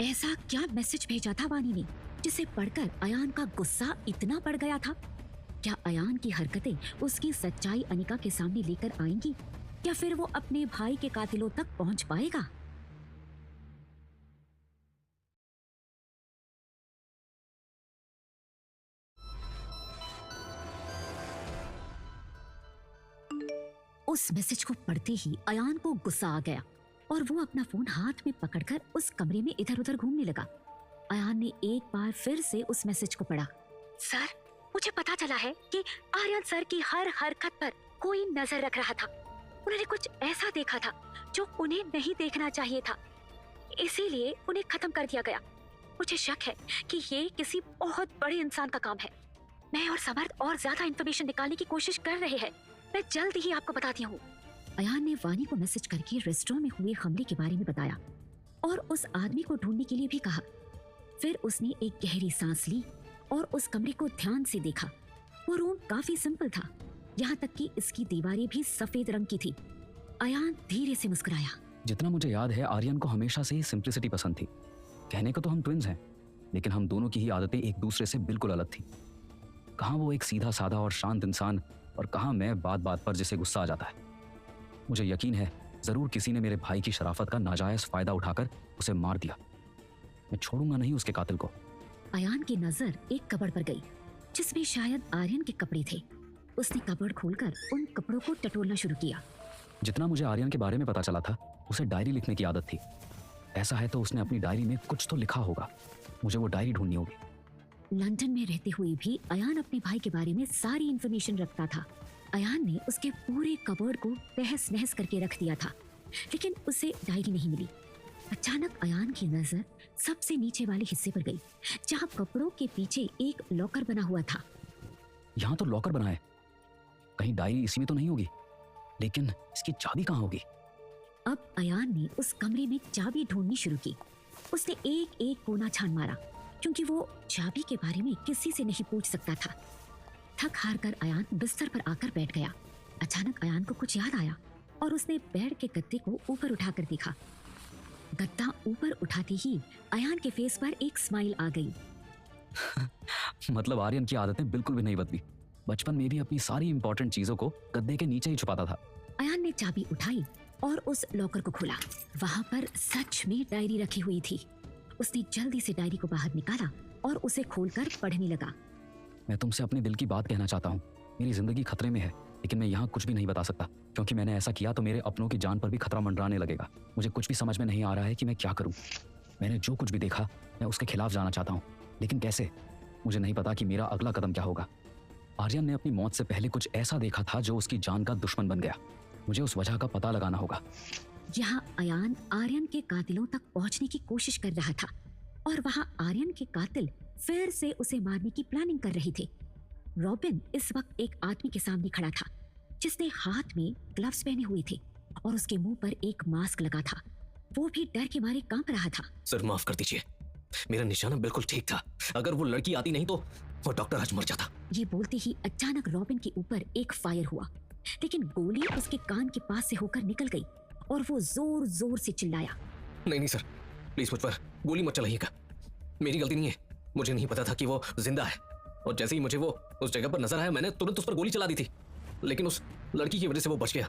ऐसा क्या मैसेज भेजा था वानी ने जिसे पढ़कर अयान का गुस्सा इतना बढ़ गया था? क्या अयान की हरकतें उसकी सच्चाई अनिका के सामने लेकर आएंगी या फिर वो अपने भाई के कातिलों तक पहुंच पाएगा? उस मैसेज को पढ़ते ही अयान को गुस्सा आ गया और वो अपना फोन हाथ में पकड़कर उस कमरे में इधर उधर घूमने लगा। अयान ने एक बार फिर से उस मैसेज को पढ़ा।
सर, मुझे पता चला है कि आर्यन सर की हर हरकत पर कोई नजर रख रहा था। उन्होंने कुछ ऐसा देखा था जो उन्हें नहीं देखना चाहिए था, इसीलिए उन्हें खत्म कर दिया गया। मुझे शक है कि ये किसी बहुत बड़े इंसान का काम है। मैं और समर्थ और ज्यादा इंफॉर्मेशन निकालने की कोशिश कर रहे हैं। मैं जल्द ही आपको बताती हूँ।
अयान ने वानी को मैसेज करके रेस्टोरेंट में हुए हमले के बारे में बताया और उस आदमी को ढूंढने के लिए भी कहा। फिर उसने एक गहरी सांस ली और उस कमरे को ध्यान से देखा। वो रूम काफी सिंपल था, यहाँ तक कि इसकी दीवारें भी सफेद रंग की थी। अयान धीरे से मुस्कुराया।
जितना मुझे याद है आर्यन को हमेशा से ही सिंप्लिसिटी पसंद थी। कहने को तो हम ट्विंस हैं, लेकिन हम दोनों की ही आदतें एक दूसरे से बिल्कुल अलग थी। कहाँ वो एक सीधा साधा और शांत इंसान और कहाँ मैं बात बात पर जिसे गुस्सा आ जाता है। मुझे यकीन है जरूर किसी ने मेरे भाई की शराफत का नाजायज फायदा उठाकर उसे मार दिया। मैं छोड़ूंगा नहीं उसके कातिल को।
अयान की नजर एक कबर्ड पर गई जिसमें शायद आर्यन के कपड़े थे। उसने कबर्ड खोलकर उन कपड़ों को टटोलना शुरू किया।
जितना मुझे आर्यन के बारे में पता चला था, उसे डायरी लिखने की आदत थी। ऐसा है तो उसने अपनी डायरी में कुछ तो लिखा होगा। मुझे वो डायरी ढूंढनी होगी।
लंदन में रहते हुए भी अयान अपने भाई के बारे में सारी इंफॉर्मेशन रखता था। अयान ने उसके पूरे कबर्ड को तहस नहस करके रख दिया था, लेकिन उसे डायरी नहीं मिली। अचानक अयान की नजर सबसे नीचे वाले हिस्से पर गई, जहाँ कपड़ों के पीछे एक लॉकर बना हुआ था।
यहाँ तो लॉकर बना है, कहीं डायरी इसी में तो नहीं होगी। लेकिन इसकी चाबी कहाँ होगी?
अब अयान ने उस कमरे में चाबी ढूंढनी शुरू की। उसने एक एक कोना छान मारा, क्योंकि वो चाबी के बारे में किसी से नहीं पूछ सकता था। थक हार कर अयान बिस्तर पर आकर बैठ गया। अचानक अयान को कुछ याद आया और उसने बेड के गद्दे को ऊपर उठाकर देखा। गद्दा ऊपर उठाते ही अयान के फेस पर एक स्माइल आ गई।
मतलब आर्यन की आदतें बिल्कुल भी नहीं बदली। बचपन में भी अपनी सारी इंपॉर्टेंट चीजों को गद्दे के नीचे ही छुपाता था।
अयान ने चाबी उठाई और उस लॉकर को खोला। वहां पर सच में डायरी रखी हुई थी। उसने जल्दी से डायरी को बाहर निकाला और उसे खोलकर पढ़ने लगा।
मैं तुमसे अपने दिल की बात कहना चाहता हूँ। मेरी जिंदगी खतरे में है, लेकिन मैं यहाँ कुछ भी नहीं बता सकता, क्योंकि मैंने ऐसा किया तो मेरे अपनों की जान पर भी खतरा मंडराने लगेगा। मुझे कुछ भी समझ में नहीं आ रहा है कि मैं क्या करूँ। मैंने जो कुछ भी देखा मैं उसके खिलाफ जाना चाहता हूँ, लेकिन कैसे? मुझे नहीं पता कि मेरा अगला कदम क्या होगा। आर्यन ने अपनी मौत से पहले कुछ ऐसा देखा था जो उसकी जान का दुश्मन बन गया। मुझे उस वजह का पता लगाना होगा।
यहाँ अयान आर्यन के कातिलों तक पहुंचने की कोशिश कर रहा था और वहाँ आर्यन के कातिल फिर से उसे मारने की प्लानिंग कर रहे थे। रॉबिन इस वक्त एक आदमी के सामने खड़ा था जिसने हाथ में ग्लव्स पहने हुए थे और उसके मुंह पर एक मास्क लगा था। वो भी डर के मारे कांप रहा था।
सर माफ कर दीजिए, मेरा निशाना बिल्कुल ठीक था। अगर वो लड़की आती नहीं तो वो डॉक्टर आज मर जाता।
ये बोलते ही अचानक रॉबिन के ऊपर एक फायर हुआ, लेकिन गोली उसके कान के पास से होकर निकल गई और वो जोर जोर से चिल्लाया।
नहीं नहीं सर, प्लीज मुझ पर गोली मत चलाइएगा। मेरी गलती नहीं है, मुझे नहीं पता था कि वो जिंदा है। और जैसे ही मुझे वो उस जगह पर नजर आया, मैंने तुरंत उस पर गोली चला दी थी, लेकिन उस लड़की की वजह से वो बच गया।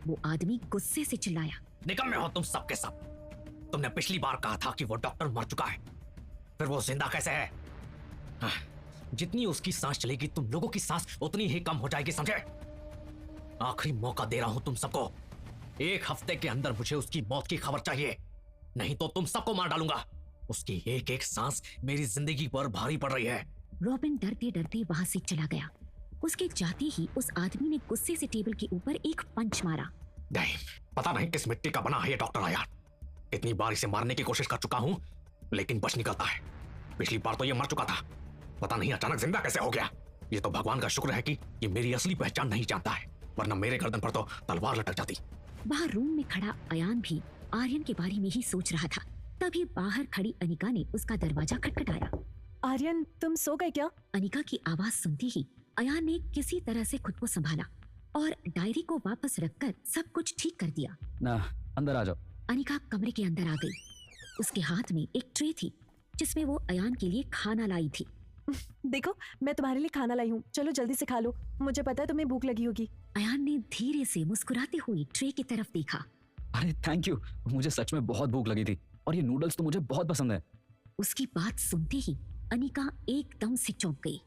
वो आदमी गुस्से से चिल्लाया।
निकम्मे हो तुम सबके सब। तुमने पिछली बार कहा था कि वो डॉक्टर मर चुका है, फिर वो जिंदा कैसे है? हाँ, जितनी उसकी सांस चलेगी तुम लोगों की सांस उतनी ही कम हो जाएगी, समझे? आखिरी मौका दे रहा हूं तुम सबको। एक हफ्ते के अंदर मुझे उसकी मौत की खबर चाहिए, नहीं तो तुम सबको मार डालूंगा। उसकी एक एक सांस मेरी जिंदगी पर भारी पड़ रही है।
रॉबिन डरते डरते वहां से चला गया। उसके जाते ही उस आदमी ने गुस्से से टेबल के ऊपर एक पंच मारा।
नहीं, पता नहीं किस मिट्टी का बना है ये डॉक्टर आयान। इतनी बार इसे मारने की कोशिश कर चुका हूं, लेकिन बच निकलता है। पिछली बार तो ये मर चुका था, पता नहीं अचानक जिंदा कैसे हो गया। ये तो भगवान का शुक्र है कि ये मेरी असली पहचान नहीं जानता है, वरना मेरे गर्दन पर तो तलवार लटक जाती।
बाहर रूम में खड़ा अयान भी आर्यन के बारे में ही सोच रहा था। तभी बाहर खड़ी अनिका ने उसका दरवाजा खटखटाया।
आर्यन, तुम सो गए क्या?
अनिका की आवाज सुनते ही अयान ने किसी तरह से खुद को संभाला और डायरी को वापस रखकर सब कुछ ठीक कर दिया।
ना, अंदर आ जाओ।
अनिका कमरे के अंदर आ गई। उसके हाथ में एक ट्रे थी जिसमें वो अयान के लिए खाना लाई थी।
देखो, मैं तुम्हारे लिए खाना लाई हूँ, चलो जल्दी से खा लो, मुझे पता है तुम्हें भूख लगी होगी।
अयान ने धीरे से मुस्कुराते हुए ट्रे की तरफ देखा।
अरे थैंक यू, मुझे सच में बहुत भूख लगी थी और ये नूडल्स तो मुझे बहुत पसंद है।
उसकी बात सुनते ही अनिका एकदम से चौंक गई।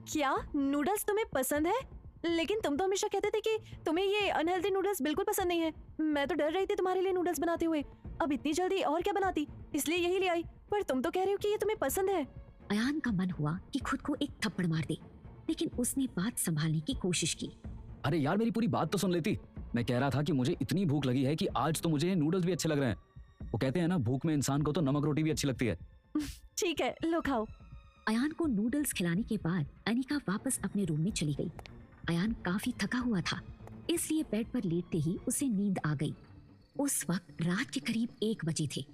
क्या नूडल्स तुम्हें पसंद है? लेकिन तुम तो हमेशा कहते थे कि तुम्हें ये अनहेल्दी नूडल्स बिल्कुल पसंद नहीं है। मैं तो डर रही थी तुम्हारे लिए नूडल्स बनाते हुए। अब इतनी जल्दी और क्या बनाती, इसलिए यही ले आई। पर तुम तो कह रही हो कि ये तुम्हें पसंद है।
अयान का मन हुआ कि खुद को एक थप्पड़ मार दे, लेकिन उसने बात संभालने की कोशिश की।
अरे यार मेरी पूरी बात तो सुन लेती। मैं कह रहा था कि मुझे इतनी भूख लगी है कि आज तो मुझे नूडल्स भी अच्छे लग रहे हैं। वो कहते हैं ना, भूख में इंसान को तो नमक रोटी भी अच्छी लगती है।
ठीक है, लो खाओ।
अयान को नूडल्स खिलाने के बाद अनिका वापस अपने रूम में चली गई। अयान काफी थका हुआ था, इसलिए बेड पर लेटते ही उसे नींद आ गई। उस वक्त रात के करीब 1 बजे थे।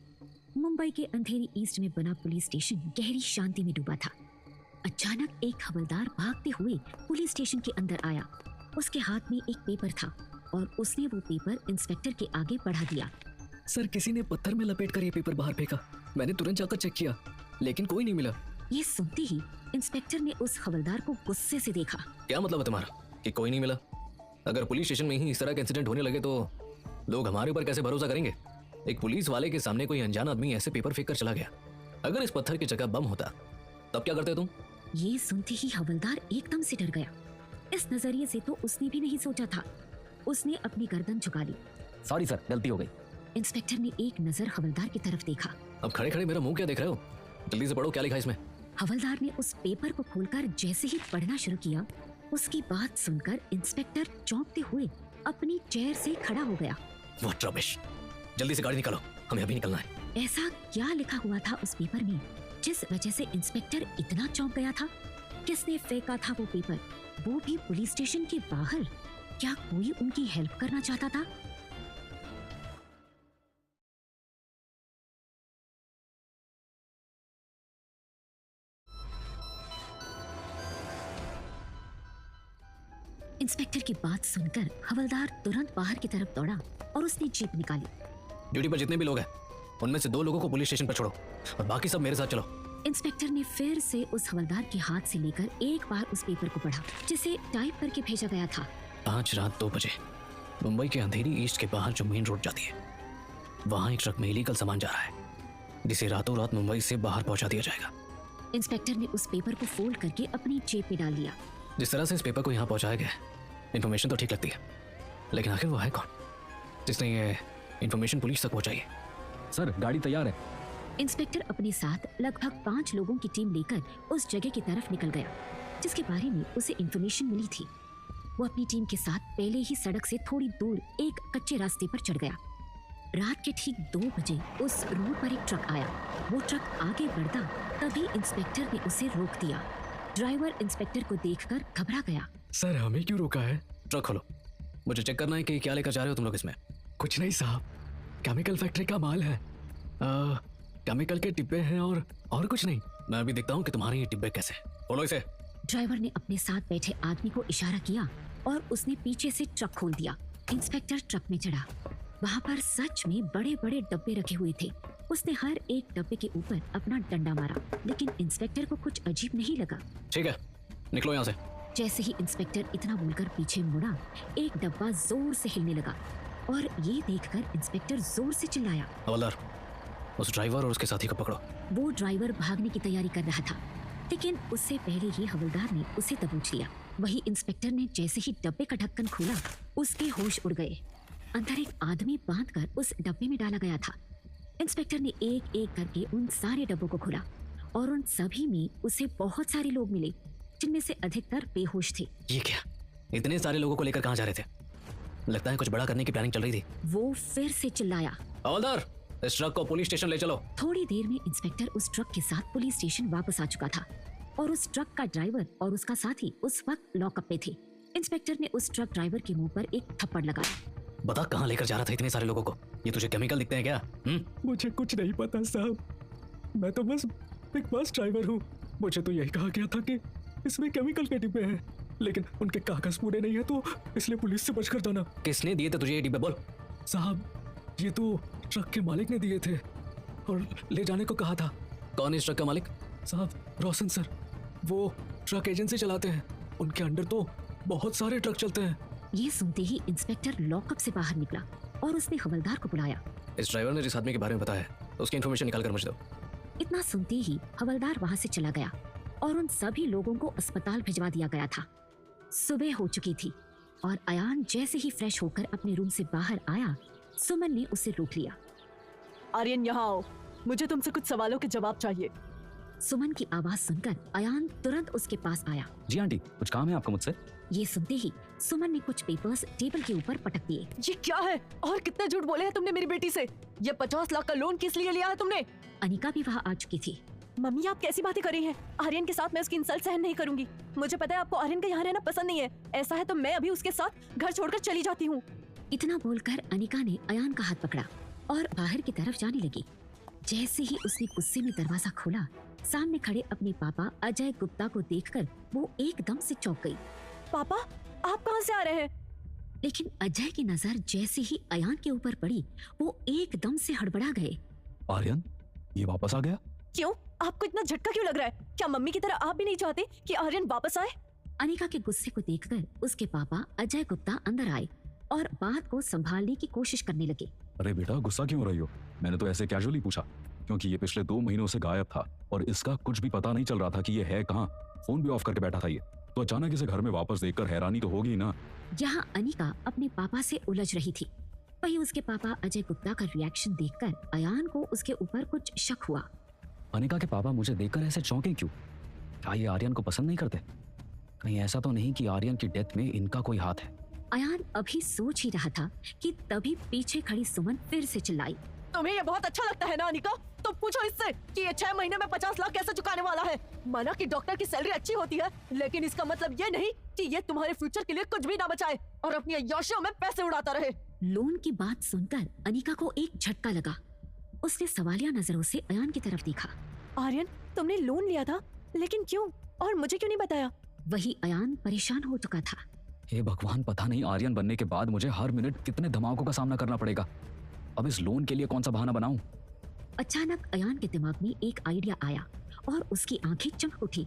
मुंबई के अंधेरी ईस्ट में बना पुलिस स्टेशन गहरी शांति में डूबा था। अचानक एक हवलदार भागते हुए पुलिस स्टेशन के अंदर आया। उसके हाथ में एक पेपर था और उसने वो पेपर इंस्पेक्टर के आगे बढ़ा दिया।
सर, किसी ने पत्थर में लपेट कर ये पेपर बाहर फेंका। मैंने तुरंत जाकर चेक किया, लेकिन कोई नहीं मिला।
ये सुनते ही इंस्पेक्टर ने उस हवलदार को गुस्से से देखा।
क्या मतलब है तुम्हारा कि कोई नहीं मिला? अगर पुलिस स्टेशन में ही इस तरह के इंसिडेंट होने लगे तो लोग हमारे ऊपर कैसे भरोसा करेंगे? एक पुलिस वाले के सामने कोई अनजान आदमी ऐसे पेपर फेंक कर चला गया। अगर इस पत्थर की जगह बम होता तब क्या करते तुम?
ये सुनते ही हवलदार एकदम से डर गया। इस नजरिए से तो उसने भी नहीं सोचा था। उसने अपनी गर्दन झुका ली।
सॉरी सर, गलती हो गई।
इंस्पेक्टर ने एक नजर हवलदार की तरफ देखा।
अब खड़े खड़े मेरा मुंह क्या देख रहे हो? जल्दी से पढ़ो, क्या लिखा है इसमें?
हवलदार ने उस पेपर को खोलकर जैसे ही पढ़ना शुरू किया, उसकी बात सुनकर इंस्पेक्टर चौंकते हुए अपनी चेयर से खड़ा हो गया।
What rubbish! जल्दी से गाड़ी निकालो, हमें अभी निकलना है।
ऐसा क्या लिखा हुआ था उस पेपर में जिस वजह से इंस्पेक्टर इतना चौंक गया था? किसने फेंका था वो पेपर, वो भी पुलिस स्टेशन के बाहर? क्या कोई उनकी हेल्प करना चाहता था? इंस्पेक्टर की बात सुनकर हवलदार तुरंत बाहर की तरफ दौड़ा और उसने जीप निकाली।
ड्यूटी पर जितने भी लोग हैं, उनमें से 2 लोगों को पुलिस स्टेशन पर छोड़ो और बाकी सब मेरे साथ चलो।
इंस्पेक्टर ने फिर से उस हवलदार के हाथ से लेकर एक बार उस पेपर को पढ़ा जिसे टाइप करके भेजा गया था।
5 रात 2 बजे मुंबई के अंधेरी ईस्ट के बाहर जो मेन रोड जाती है, वहाँ एक ट्रक में इलीगल सामान जा रहा है, जिसे रातों रात मुंबई से बाहर पहुंचा दिया जाएगा।
इंस्पेक्टर ने उस पेपर को फोल्ड करके अपनी जेब में डाल लिया।
जिस तरह से इस पेपर को यहाँ पहुंचाया गया, इन्फॉर्मेशन तो ठीक लगती है, लेकिन आखिर वो है कौन जिसने ये इन्फॉर्मेशन पुलिस तक पहुंचाई है?
सर, गाड़ी तैयार है।
इंस्पेक्टर अपने साथ लगभग 5 लोगों की टीम लेकर उस जगह की तरफ निकल गया जिसके बारे में उसे इन्फॉर्मेशन मिली थी। वो अपनी टीम के साथ पहले ही सड़क से थोड़ी दूर एक कच्चे रास्ते पर चढ़ गया। रात के ठीक 2 बजे उस रोड पर एक ट्रक आया। वो ट्रक आगे बढ़ता तभी इंस्पेक्टर ने उसे रोक दिया। ड्राइवर इंस्पेक्टर को देखकर घबरा गया।
सर, हमें क्यों रोका है? ट्रक खोलो, मुझे चेक करना है कि क्या लेकर जा रहे हो तुम लोग इसमें। कुछ नहीं साहब, केमिकल फैक्ट्री का माल है। केमिकल के डिब्बे हैं और कुछ नहीं। मैं अभी देखता हूँ कि तुम्हारे ये डिब्बे कैसे। खोलो इसे।
ड्राइवर ने अपने साथ बैठे आदमी को इशारा किया और उसने पीछे से ट्रक खोल दिया। इंस्पेक्टर ट्रक में चढ़ा। वहाँ पर सच में बड़े बड़े डब्बे रखे हुए थे। उसने हर एक डब्बे के ऊपर अपना डंडा मारा, लेकिन इंस्पेक्टर को कुछ अजीब नहीं लगा।
ठीक है, निकलो यहाँ से।
जैसे ही इंस्पेक्टर इतना बोलकर पीछे मुड़ा, एक डब्बा जोर से हिलने लगा और ये देखकर इंस्पेक्टर जोर से चिल्लाया,
हवलदार, उस ड्राइवर और उसके साथी को पकड़ो।
वो ड्राइवर भागने की तैयारी कर रहा था, लेकिन उससे पहले ही हवलदार ने उसे दबोच लिया। वही इंस्पेक्टर ने जैसे ही डब्बे का ढक्कन खोला, उसके होश उड़ गए। अंदर एक आदमी बांधकर उस डब्बे में डाला गया था। इंस्पेक्टर ने एक एक करके उन सारे डब्बों को खोला और उन सभी में उसे बहुत सारे लोग मिले, जिनमें से अधिकतर बेहोश थे।
ये क्या? इतने सारे लोगों को लेकर कहाँ जा रहे थे? लगता है कुछ बड़ा करने की प्लानिंग चल रही थी।
वो फिर से चिल्लाया,
हवलदार, इस ट्रक को पुलिस स्टेशन ले चलो।
थोड़ी देर में इंस्पेक्टर उस ट्रक के साथ पुलिस स्टेशन वापस आ चुका था और उस ट्रक का ड्राइवर और उसका साथी उस वक्त लॉकअप पे थे। इंस्पेक्टर ने उस ट्रक ड्राइवर के मुंह पर एक थप्पड़ लगाया।
बता, कहाँ लेकर जा रहा था इतने सारे लोगों को? ये तुझे केमिकल दिखते हैं क्या?
मुझे कुछ नहीं पता साहब, मैं तो बस एक बस ड्राइवर हूँ। मुझे तो यही कहा गया था कि इसमें केमिकल के डिब्बे हैं, लेकिन उनके कागज पूरे नहीं है, तो इसलिए पुलिस से बचकर था ना।
किसने दिए थे तुझे ये डिब्बे? बोल।
साहब, ये तो ट्रक के मालिक ने दिए थे और ले जाने को कहा था।
कौन है इस ट्रक का मालिक?
साहब, रोशन सर, वो ट्रक एजेंसी चलाते हैं। उनके अंडर तो बहुत सारे ट्रक चलते हैं।
ये सुनते ही इंस्पेक्टर लॉकअप से बाहर निकला और उसने हवलदार को बुलाया।
इस ड्राइवर ने जिस आदमी के बारे में बताया है, उसकी इन्फॉर्मेशन निकाल कर मुझे दो।
इतना सुनते ही हवलदार वहाँ से चला गया और उन सभी लोगों को अस्पताल भिजवा दिया गया था। सुबह हो चुकी थी और अयान जैसे ही फ्रेश होकर अपने रूम से बाहर आया, सुमन ने उसे रोक लिया।
आर्यन यहाँ आओ, मुझे तुमसे कुछ सवालों के जवाब चाहिए।
सुमन की आवाज सुनकर अयान तुरंत उसके पास आया।
जी आंटी, कुछ काम है आपको मुझसे?
ये सुनते ही सुमन ने कुछ पेपर्स टेबल के ऊपर पटक दिए।
ये क्या है और कितने झूठ बोले हैं तुमने मेरी बेटी से? ये 50 लाख का लोन किस लिए लिया है तुमने?
अनिका भी वहाँ आ चुकी थी।
मम्मी आप कैसी बातें कर रही हैं? आर्यन के साथ मैं उसकी इंसल्ट सहन नहीं करूंगी। मुझे पता है आपको आर्यन का यहाँ रहना पसंद नहीं है। ऐसा है तो मैं अभी उसके साथ घर छोड़कर चली जाती हूँ।
इतना बोलकर अनिका ने अयान का हाथ पकड़ा और बाहर की तरफ जाने लगी। जैसे ही उसने गुस्से में दरवाजा खोला, सामने खड़े अपने पापा अजय गुप्ता को देखकर वो एकदम से चौंक गई।
पापा आप कहाँ से आ रहे हैं?
लेकिन अजय की नजर जैसे ही अयान के ऊपर पड़ी, वो एकदम से हड़बड़ा गए।
आर्यन, ये वापस आ गया?
क्यों? आपको इतना झटका क्यों लग रहा है? क्या मम्मी की तरह आप भी नहीं चाहते कि आर्यन वापस आए?
अनिका के गुस्से को देखकर उसके पापा अजय गुप्ता अंदर आए और बात को संभालने की कोशिश करने लगे।
अरे बेटा, गुस्सा क्यों हो रही हो? मैंने तो ऐसे कैजुअली पूछा, क्योंकि ये पिछले 2 महीनों से गायब था और इसका कुछ भी पता नहीं चल रहा था कि ये है कहाँ। फोन भी ऑफ करके बैठा था ये, तो अचानक इसे घर में वापस देखकर हैरानी तो होगी ना।
यहाँ अनिका अपने पापा से उलझ रही थी। वहीं उसके पापा अजय गुप्ता का रिएक्शन देखकर अयान को उसके ऊपर कुछ शक हुआ।
अनिका के पापा मुझे देखकर ऐसे चौंके क्यों? क्या ये आर्यन को पसंद नहीं करते? कहीं ऐसा तो नहीं कि आर्यन की डेथ में इनका कोई हाथ है?
अयान अभी सोच ही रहा था कि तभी पीछे खड़ी सुमन फिर से चिल्लाई।
तुम्हें ये बहुत अच्छा लगता है ना अनिका? तो पूछो इससे कि ये 6 महीने में 50 लाख कैसे चुकाने वाला है। माना कि डॉक्टर की सैलरी अच्छी होती है, लेकिन इसका मतलब ये नहीं कि ये तुम्हारे फ्यूचर के लिए कुछ भी ना बचाए और अपनी अय्याशियों में पैसे उड़ाता रहे।
लोन की बात सुनकर अनिका को एक झटका लगा। उसने सवालिया नजरों से अयान की तरफ देखा।
आर्यन, तुमने लोन लिया था, लेकिन क्यों और मुझे क्यों नहीं बताया?
वही अयान परेशान हो चुका था।
हे भगवान, पता नहीं आर्यन बनने के बाद मुझे हर मिनट कितने धमाकों का सामना करना पड़ेगा। अब इस लोन के लिए कौन सा बहाना बनाऊं?
अचानक अयान के दिमाग में एक आइडिया आया और उसकी आंखें चमक उठी।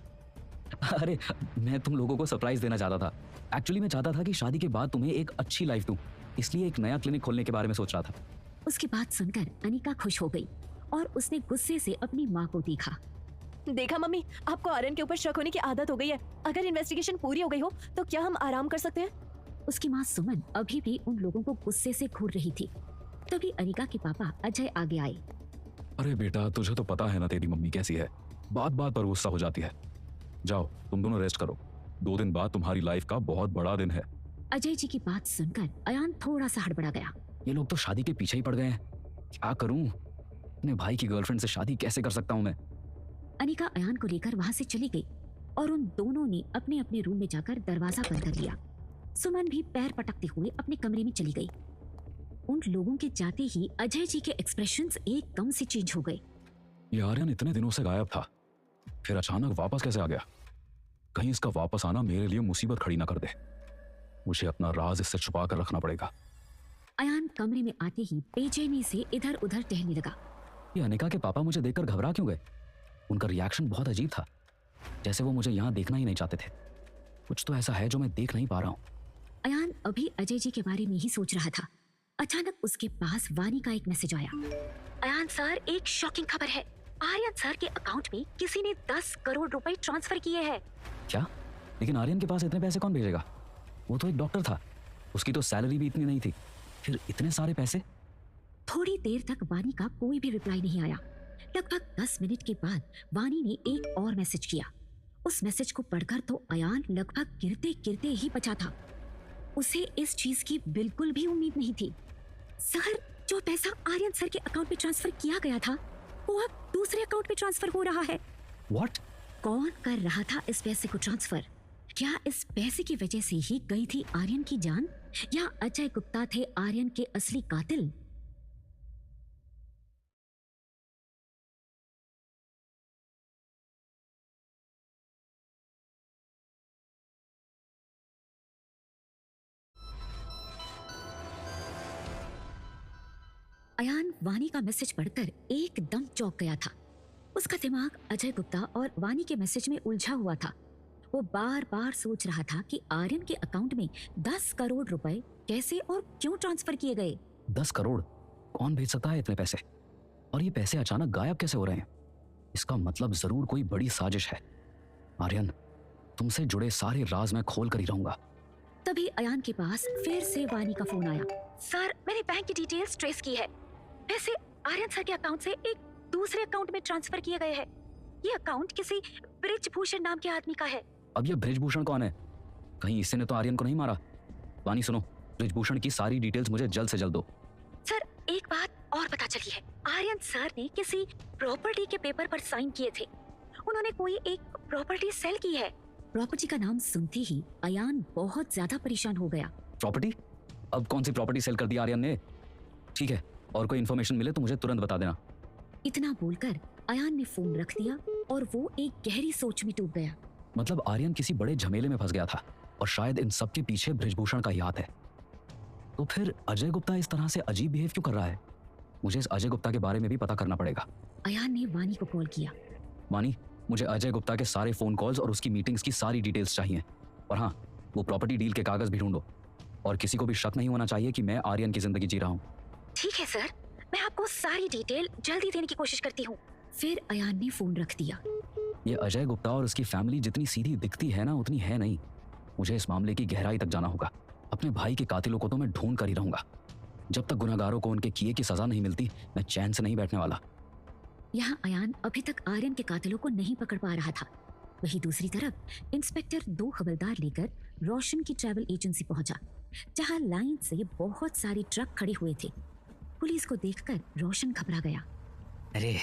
अरे, मैं तुम लोगों को सरप्राइज देना चाहता था। एक्चुअली मैं चाहता था कि शादी के बाद तुम्हें एक अच्छी लाइफ दूं, इसलिए एक नया क्लिनिक खोलने के बारे में सोच रहा था।
उसकी बात सुनकर अनिका खुश हो गई और उसने गुस्से से अपनी माँ को देखा।
देखा मम्मी, आपको आर्यन के ऊपर शक होने की आदत हो गई है। अगर इन्वेस्टिगेशन पूरी हो गई हो तो क्या हम आराम कर सकते हैं?
उसकी माँ सुमन अभी भी उन लोगों को गुस्से से घूर रही थी। तभी अनिका के पापा अजय आगे आए।
अरे बेटा, तुझे तो पता है ना तेरी मम्मी कैसी है, बात बात पर गुस्सा हो जाती है। जाओ तुम दोनों रेस्ट करो, 2 दिन बाद तुम्हारी लाइफ का बहुत बड़ा दिन है।
अजय जी की बात सुनकर अयान थोड़ा सा हड़बड़ा गया।
ये लोग तो शादी के पीछे ही पड़ गए हैं। क्या करूं? अपने भाई की गर्लफ्रेंड से शादी कैसे कर सकता हूं मैं?
अनिका अयान को लेकर वहां से चली गई और उन दोनों ने अपने अपने रूम में जाकर दरवाजा बंद कर लिया। सुमन भी पैर पटकते हुए अपने कमरे में चली गई। उन लोगों के जाते ही अजय जी के एक्सप्रेशंस एकदम से चेंज हो गए।
ये आर्यन इतने दिनों से गायब था, फिर अचानक वापस कैसे आ गया? कहीं इसका वापस आना मेरे लिए मुसीबत खड़ी ना कर दे। मुझे अपना राज इससे छुपा कर रखना पड़ेगा।
अयान कमरे में आते ही बेचैनी से इधर उधर टहलने लगा।
ये अनिका के पापा मुझे देखकर घबरा क्यों गए? उनका रिएक्शन बहुत अजीब था, जैसे वो मुझे यहाँ देखना ही नहीं चाहते थे। कुछ तो ऐसा है जो मैं देख नहीं पा रहा हूँ।
अयान अभी अजय जी के बारे में ही सोच रहा था। अचानक उसके पास वानी का एक मैसेज आया। अयान सर, एक शॉकिंग खबर है। आर्यन सर के अकाउंट में किसी ने 10 करोड़ रुपए ट्रांसफर किए हैं।
क्या? लेकिन आर्यन के पास इतने पैसे कौन भेजेगा? वो तो एक डॉक्टर था, उसकी तो सैलरी भी इतनी नहीं थी, फिर इतने सारे पैसे?
थोड़ी देर तक वानी का कोई भी रिप्लाई नहीं आया। लगभग 10 मिनट के बाद वानी ने एक और मैसेज किया। उस मैसेज को पढ़कर तो अयान लगभग गिरते गिरते ही बचा था। उसे इस चीज की बिल्कुल भी उम्मीद नहीं थी। सर, जो पैसा आर्यन सर के अकाउंट में ट्रांसफर किया गया था वो अब दूसरे अकाउंट में ट्रांसफर हो रहा है।
व्हाट?
कौन कर रहा था इस पैसे को ट्रांसफर? क्या इस पैसे की वजह से ही गई थी आर्यन की जान, या अजय गुप्ता थे आर्यन के असली कातिल? अयान वानी का मैसेज पढ़कर एकदम चौंक गया था। उसका दिमाग अजय गुप्ता और वानी के मैसेज में उलझा हुआ था। वो बार बार सोच रहा था कि आर्यन के अकाउंट में 10 करोड़ रुपए कैसे और क्यों ट्रांसफर किए गए।
10 करोड़? कौन भेज सकता है इतने पैसे? और ये पैसे अचानक गायब कैसे हो रहे हैं? इसका मतलब जरूर कोई बड़ी साजिश है। आर्यन, तुमसे जुड़े सारे राज मैं खोल कर ही रहूंगा।
तभी अयान के पास फिर से वानी का फोन आया। सर, मैंने बैंक की डिटेल्स ट्रेस की है। पैसे आर्यन सर के अकाउंट से एक दूसरे अकाउंट में ट्रांसफर किए गए हैं। ये अकाउंट किसी ब्रिजभूषण नाम के आदमी का है।
अब ये ब्रिजभूषण कौन है? कहीं इसने तो आर्यन को नहीं मारा? वानी सुनो, ब्रिजभूषण की सारी डिटेल्स मुझे जल्द से जल्द दो।
सर, एक बात और पता चली है। आर्यन सर ने किसी प्रॉपर्टी के पेपर पर साइन किए थे। उन्होंने कोई एक प्रॉपर्टी सेल की है। प्रॉपर्टी का नाम सुनते ही अयान बहुत ज्यादा परेशान हो गया।
प्रॉपर्टी? अब कौन सी प्रॉपर्टी सेल कर दी आर्यन ने? ठीक है, और कोई इन्फॉर्मेशन मिले तो मुझे तुरंत बता देना।
इतना बोलकर अयान ने फोन रख दिया और वो एक गहरी सोच में डूब गया।
मतलब आर्यन किसी बड़े झमेले में फंस गया था और शायद इन सब के पीछे ब्रिजभूषण का ही हाथ है। तो फिर अजय गुप्ता इस तरह से अजीब बिहेव क्यों कर रहा है? मुझे इस अजय गुप्ता के बारे में भी पता करना पड़ेगा।
अयान ने वानी को कॉल किया।
वानी, मुझे अजय गुप्ता के सारे फोन कॉल्स और उसकी मीटिंग्स की सारी डिटेल्स चाहिए। और हाँ, वो प्रॉपर्टी डील के कागज भी ढूंढो और किसी को भी शक नहीं होना चाहिए कि मैं आर्यन की जिंदगी जी रहा हूँ।
ठीक है सर, मैं आपको सारी डिटेल जल्दी देने की कोशिश करती हूँ। फिर अयान ने फोन रख दिया।
ये अजय गुप्ता और उसकी फैमिली जितनी सीधी दिखती है ना, उतनी है नहीं। मुझे इस मामले की गहराई तक जाना होगा। अपने भाई के कातिलों को तो मैं ढूंढ कर ही रहूंगा। जब तक गुनहगारों को उनके किए की सजा नहीं मिलती, मैं चैन से नहीं बैठने वाला।
यहाँ अयान अभी तक आर्यन के कातिलों को नहीं पकड़ पा रहा था। वहीं दूसरी तरफ इंस्पेक्टर 2 हवलदार लेकर रोशन की ट्रैवल एजेंसी पहुंचा, जहां लाइन से बहुत सारी ट्रक खड़े हुए थे। पुलिस को देखकर रोशन घबरा गया।
अरे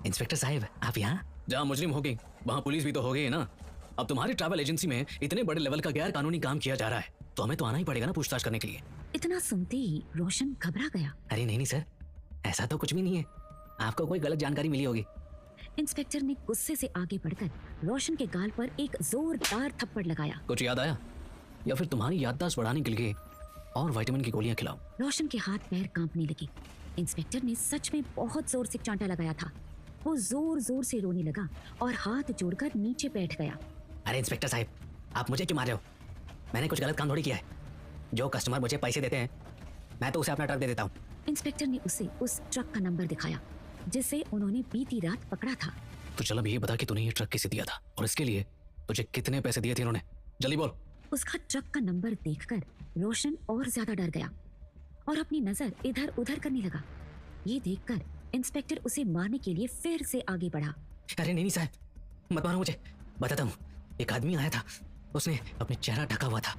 इंस्पेक्टर साहब, आप यहाँ?
जहाँ मुजरिम होगी वहाँ पुलिस भी तो होगी ना। अब तुम्हारी ट्रैवल एजेंसी में इतने बड़े लेवल का गैर कानूनी काम किया जा रहा है तो हमें तो आना ही पड़ेगा ना पूछताछ करने के लिए।
इतना सुनते ही रोशन घबरा गया।
अरे नहीं सर, ऐसा तो कुछ भी नहीं है। आपको कोई गलत जानकारी मिली होगी।
इंस्पेक्टर ने गुस्से से आगे बढ़कर रोशन के गाल पर एक जोरदार थप्पड़ लगाया।
कुछ याद आया या फिर तुम्हारी याददाश्त बढ़ाने के लिए और विटामिन की गोलियां खिलाओ?
रोशन के हाथ पैर कांपने लगे। इंस्पेक्टर ने सच में बहुत जोर से चांटा लगाया था। वो जोर जोर से रोने लगा और हाथ जोड़कर नीचे बैठ गया।
अरे इंस्पेक्टर साहब, आप मुझे क्यों मार रहे हो? मैंने कुछ गलत काम थोड़ी किया है। जो कस्टमर मुझे पैसे देते हैं मैं तो उसे अपना ट्रक दे देता हूँ।
इंस्पेक्टर ने उसे उस ट्रक का नंबर दिखाया जिसे उन्होंने बीती रात पकड़ा था।
तो चल अब ये बता कि तूने ये ट्रक किसे दिया था और इसके लिए तुझे कितने पैसे दिए थे इन्होंने? जल्दी बोल।
उसका ट्रक का नंबर देखकर रोशन और ज्यादा डर गया और अपनी नजर इधर उधर करने लगा। ये देखकर इंस्पेक्टर उसे मारने के लिए फिर से आगे बढ़ा।
अरे नहीं साहब, मत मारो मुझे। बताता हूँ, एक आदमी आया था, उसने अपने चेहरा ढका हुआ था।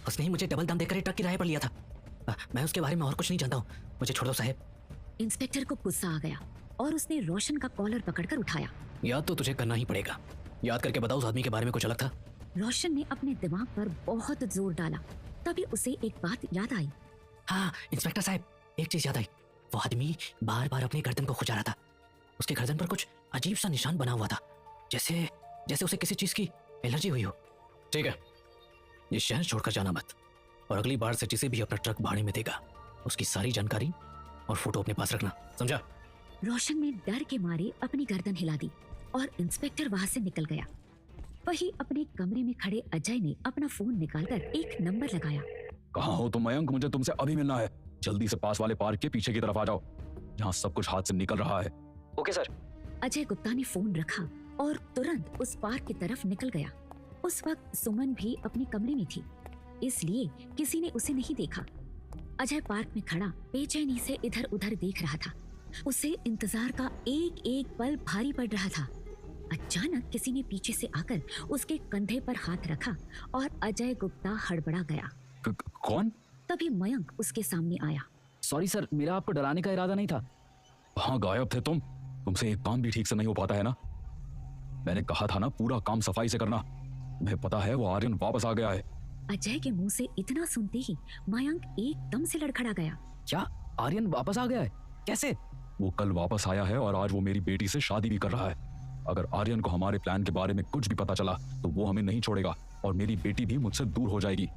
उसने ही मुझे डबल दाम देकर ट्रक किराए पर लिया था। मैं उसके बारे में और कुछ नहीं जानता हूँ, मुझे छोड़ दो साहब।
इंस्पेक्टर को गुस्सा आ गया और उसने रोशन का कॉलर पकड़कर उठाया।
याद तो तुझे करना ही पड़ेगा। याद करके बताओ उस आदमी के बारे में कुछ अलग था?
रोशन ने अपने दिमाग पर बहुत जोर डाला। तभी उसे एक बात याद आई।
हाँ इंस्पेक्टर साहब, एक चीज याद आई। वो आदमी बार बार अपनी गर्दन को खुजा रहा था। उसके गर्दन पर कुछ अजीब सा निशान बना हुआ था, जैसे उसे किसी चीज की एलर्जी हुई हो।
ठीक है, ये शहर छोड़कर जाना मत और अगली बार से जिसे भी अपना ट्रक भाड़े में देगा उसकी सारी जानकारी और फोटो अपने पास रखना, समझा?
रोशन ने डर के मारे अपनी गर्दन हिला दी और इंस्पेक्टर वहां से निकल गया। वहीं अपने कमरे में खड़े अजय ने अपना फोन निकालकर एक नंबर लगाया।
कहाँ हो तुम मयंक? मुझे तुमसे अभी मिलना है। जल्दी से पास वाले पार्क के पीछे की तरफ आ जाओ, जहाँ सब कुछ हाथ से निकल रहा है।
Okay sir.
अजय गुप्ता ने फोन रखा और तुरंत उस पार्क की तरफ निकल गया। उस वक्त सुमन भी अपने कमरे में थी, इसलिए किसी ने उसे नहीं देखा। अजय पार्क में खड़ा बेचैनी से इधर उधर देख रहा था। उसे इंतजार का एक एक पल भारी पड़ रहा था। अचानक किसी ने पीछे से आकर उसके कंधे पर हाथ रखा और अजय गुप्ता हड़बड़ा गया।
कौन?
तभी मयंक उसके सामने आया।
सॉरी सर, मेरा आपको डराने का इरादा नहीं था।
हाँ, गायब थे तुम। तुमसे एक काम भी ठीक से नहीं हो पाता है ना। मैंने कहा था ना, पूरा काम सफाई से करना। तुम्हें पता है वो आर्यन वापस आ गया है।
अजय के मुंह से इतना सुनते ही मयंक एकदम से लड़खड़ा गया।
क्या आर्यन वापस आ गया है? कैसे?
वो कल वापस आया है और आज वो मेरी बेटी से शादी भी कर रहा है। अगर आर्यन को हमारे प्लान के बारे में कुछ भी पता चला तो वो हमें नहीं छोड़ेगा और मेरी बेटी भी मुझसे दूर हो जाएगी।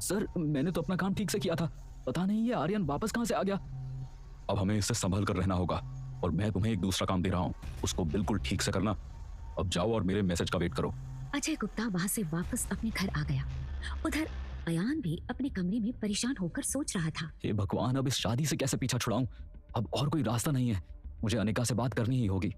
सर, मैंने तो अपना काम ठीक से किया था, पता नहीं ये आर्यन वापस कहाँ से आ गया।
अब हमें इससे संभल कर रहना होगा और मैं तुम्हें एक दूसरा काम दे रहा हूँ, उसको बिल्कुल ठीक से करना। अब जाओ और मेरे मैसेज का वेट करो।
अजय गुप्ता वहां से वापस अपने घर आ गया। उधर अयान भी अपने कमरे में परेशान होकर सोच रहा था।
हे भगवान, अब इस शादी से कैसे पीछा छुड़ाऊं? अब और कोई रास्ता नहीं है, मुझे अनिका से बात करनी ही होगी।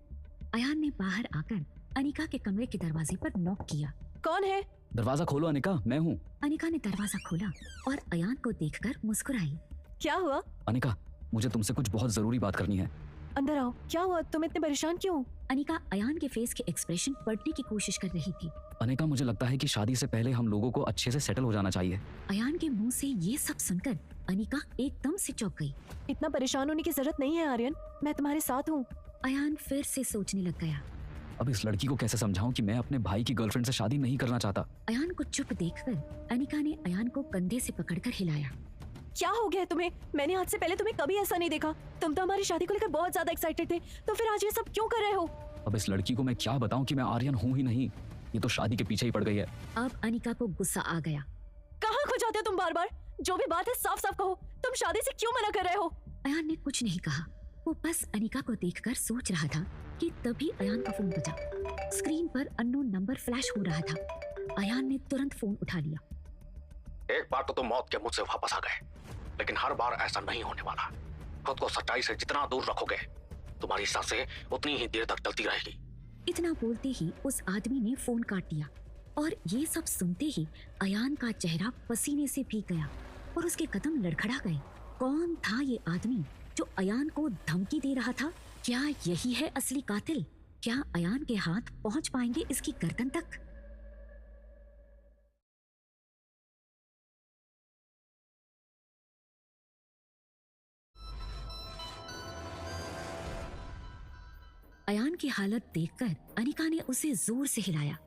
अयान ने बाहर आकर अनिका के कमरे के दरवाजे पर नॉक किया।
कौन है?
दरवाजा खोलो अनिका, मैं हूँ।
अनिका ने दरवाजा खोला और अयान को देखकर मुस्कुराई।
क्या हुआ?
अनिका, मुझे तुमसे कुछ बहुत जरूरी बात करनी है।
अंदर आओ। क्या हुआ? तुम इतने परेशान क्यों?
अनिका अयान के फेस के एक्सप्रेशन पढ़ने की कोशिश कर रही थी।
अनिका, मुझे लगता है कि शादी से पहले हम लोगों को अच्छे से सेटल हो जाना चाहिए।
अयान के मुंह से ये सब सुनकर अनिका एकदम से चौंक गई।
इतना परेशान होने की जरूरत नहीं है आर्यन, मैं तुम्हारे साथ हूँ।
अयान फिर से सोचने लग गया।
अब इस लड़की को कैसे समझाऊं कि मैं अपने भाई की गर्लफ्रेंड से शादी नहीं करना चाहता।
अयान को चुप देखकर अनिका ने अयान को कंधे से पकड़कर हिलाया।
क्या हो गया है तुम्हें? मैंने आज से पहले तुम्हें कभी ऐसा नहीं देखा। तुम तो हमारी शादी को लेकर बहुत ज्यादा एक्साइटेड थे, तो फिर आज ये सब क्यों कर रहे हो?
अब इस लड़की को मैं क्या बताऊं कि मैं आर्यन हूं ही नहीं, ये तो शादी के पीछे ही पड़ गई है।
अब अनिका को गुस्सा आ गया।
कहाँ खो जाते हो तुम बार बार? जो भी बात है साफ साफ कहो। तुम शादी से क्यों मना कर रहे हो?
अयान ने कुछ नहीं कहा, वो बस अनिका को देखकर सोच रहा था कि तभी अयान का फोन बजा। स्क्रीन पर अननोन नंबर फ्लैश हो रहा था। अयान ने तुरंत फोन उठा लिया।
एक बार तो तुम मौत के मुझसे वापस आ गए, लेकिन हर बार ऐसा नहीं होने वाला। खुद को सच्चाई से जितना दूर रखोगे, तुम्हारी सांसें उतनी ही देर तक चलती रहेगी।
इतना बोलते ही उस आदमी ने फोन काट दिया और ये सब सुनते ही अयान का चेहरा पसीने से भीग गया और उसके कदम लड़खड़ा गए। कौन था ये आदमी जो अयान को धमकी दे रहा था? क्या यही है असली कातिल? क्या अयान के हाथ पहुंच पाएंगे इसकी गर्दन तक? अयान की हालत देखकर अनिका ने उसे जोर से हिलाया।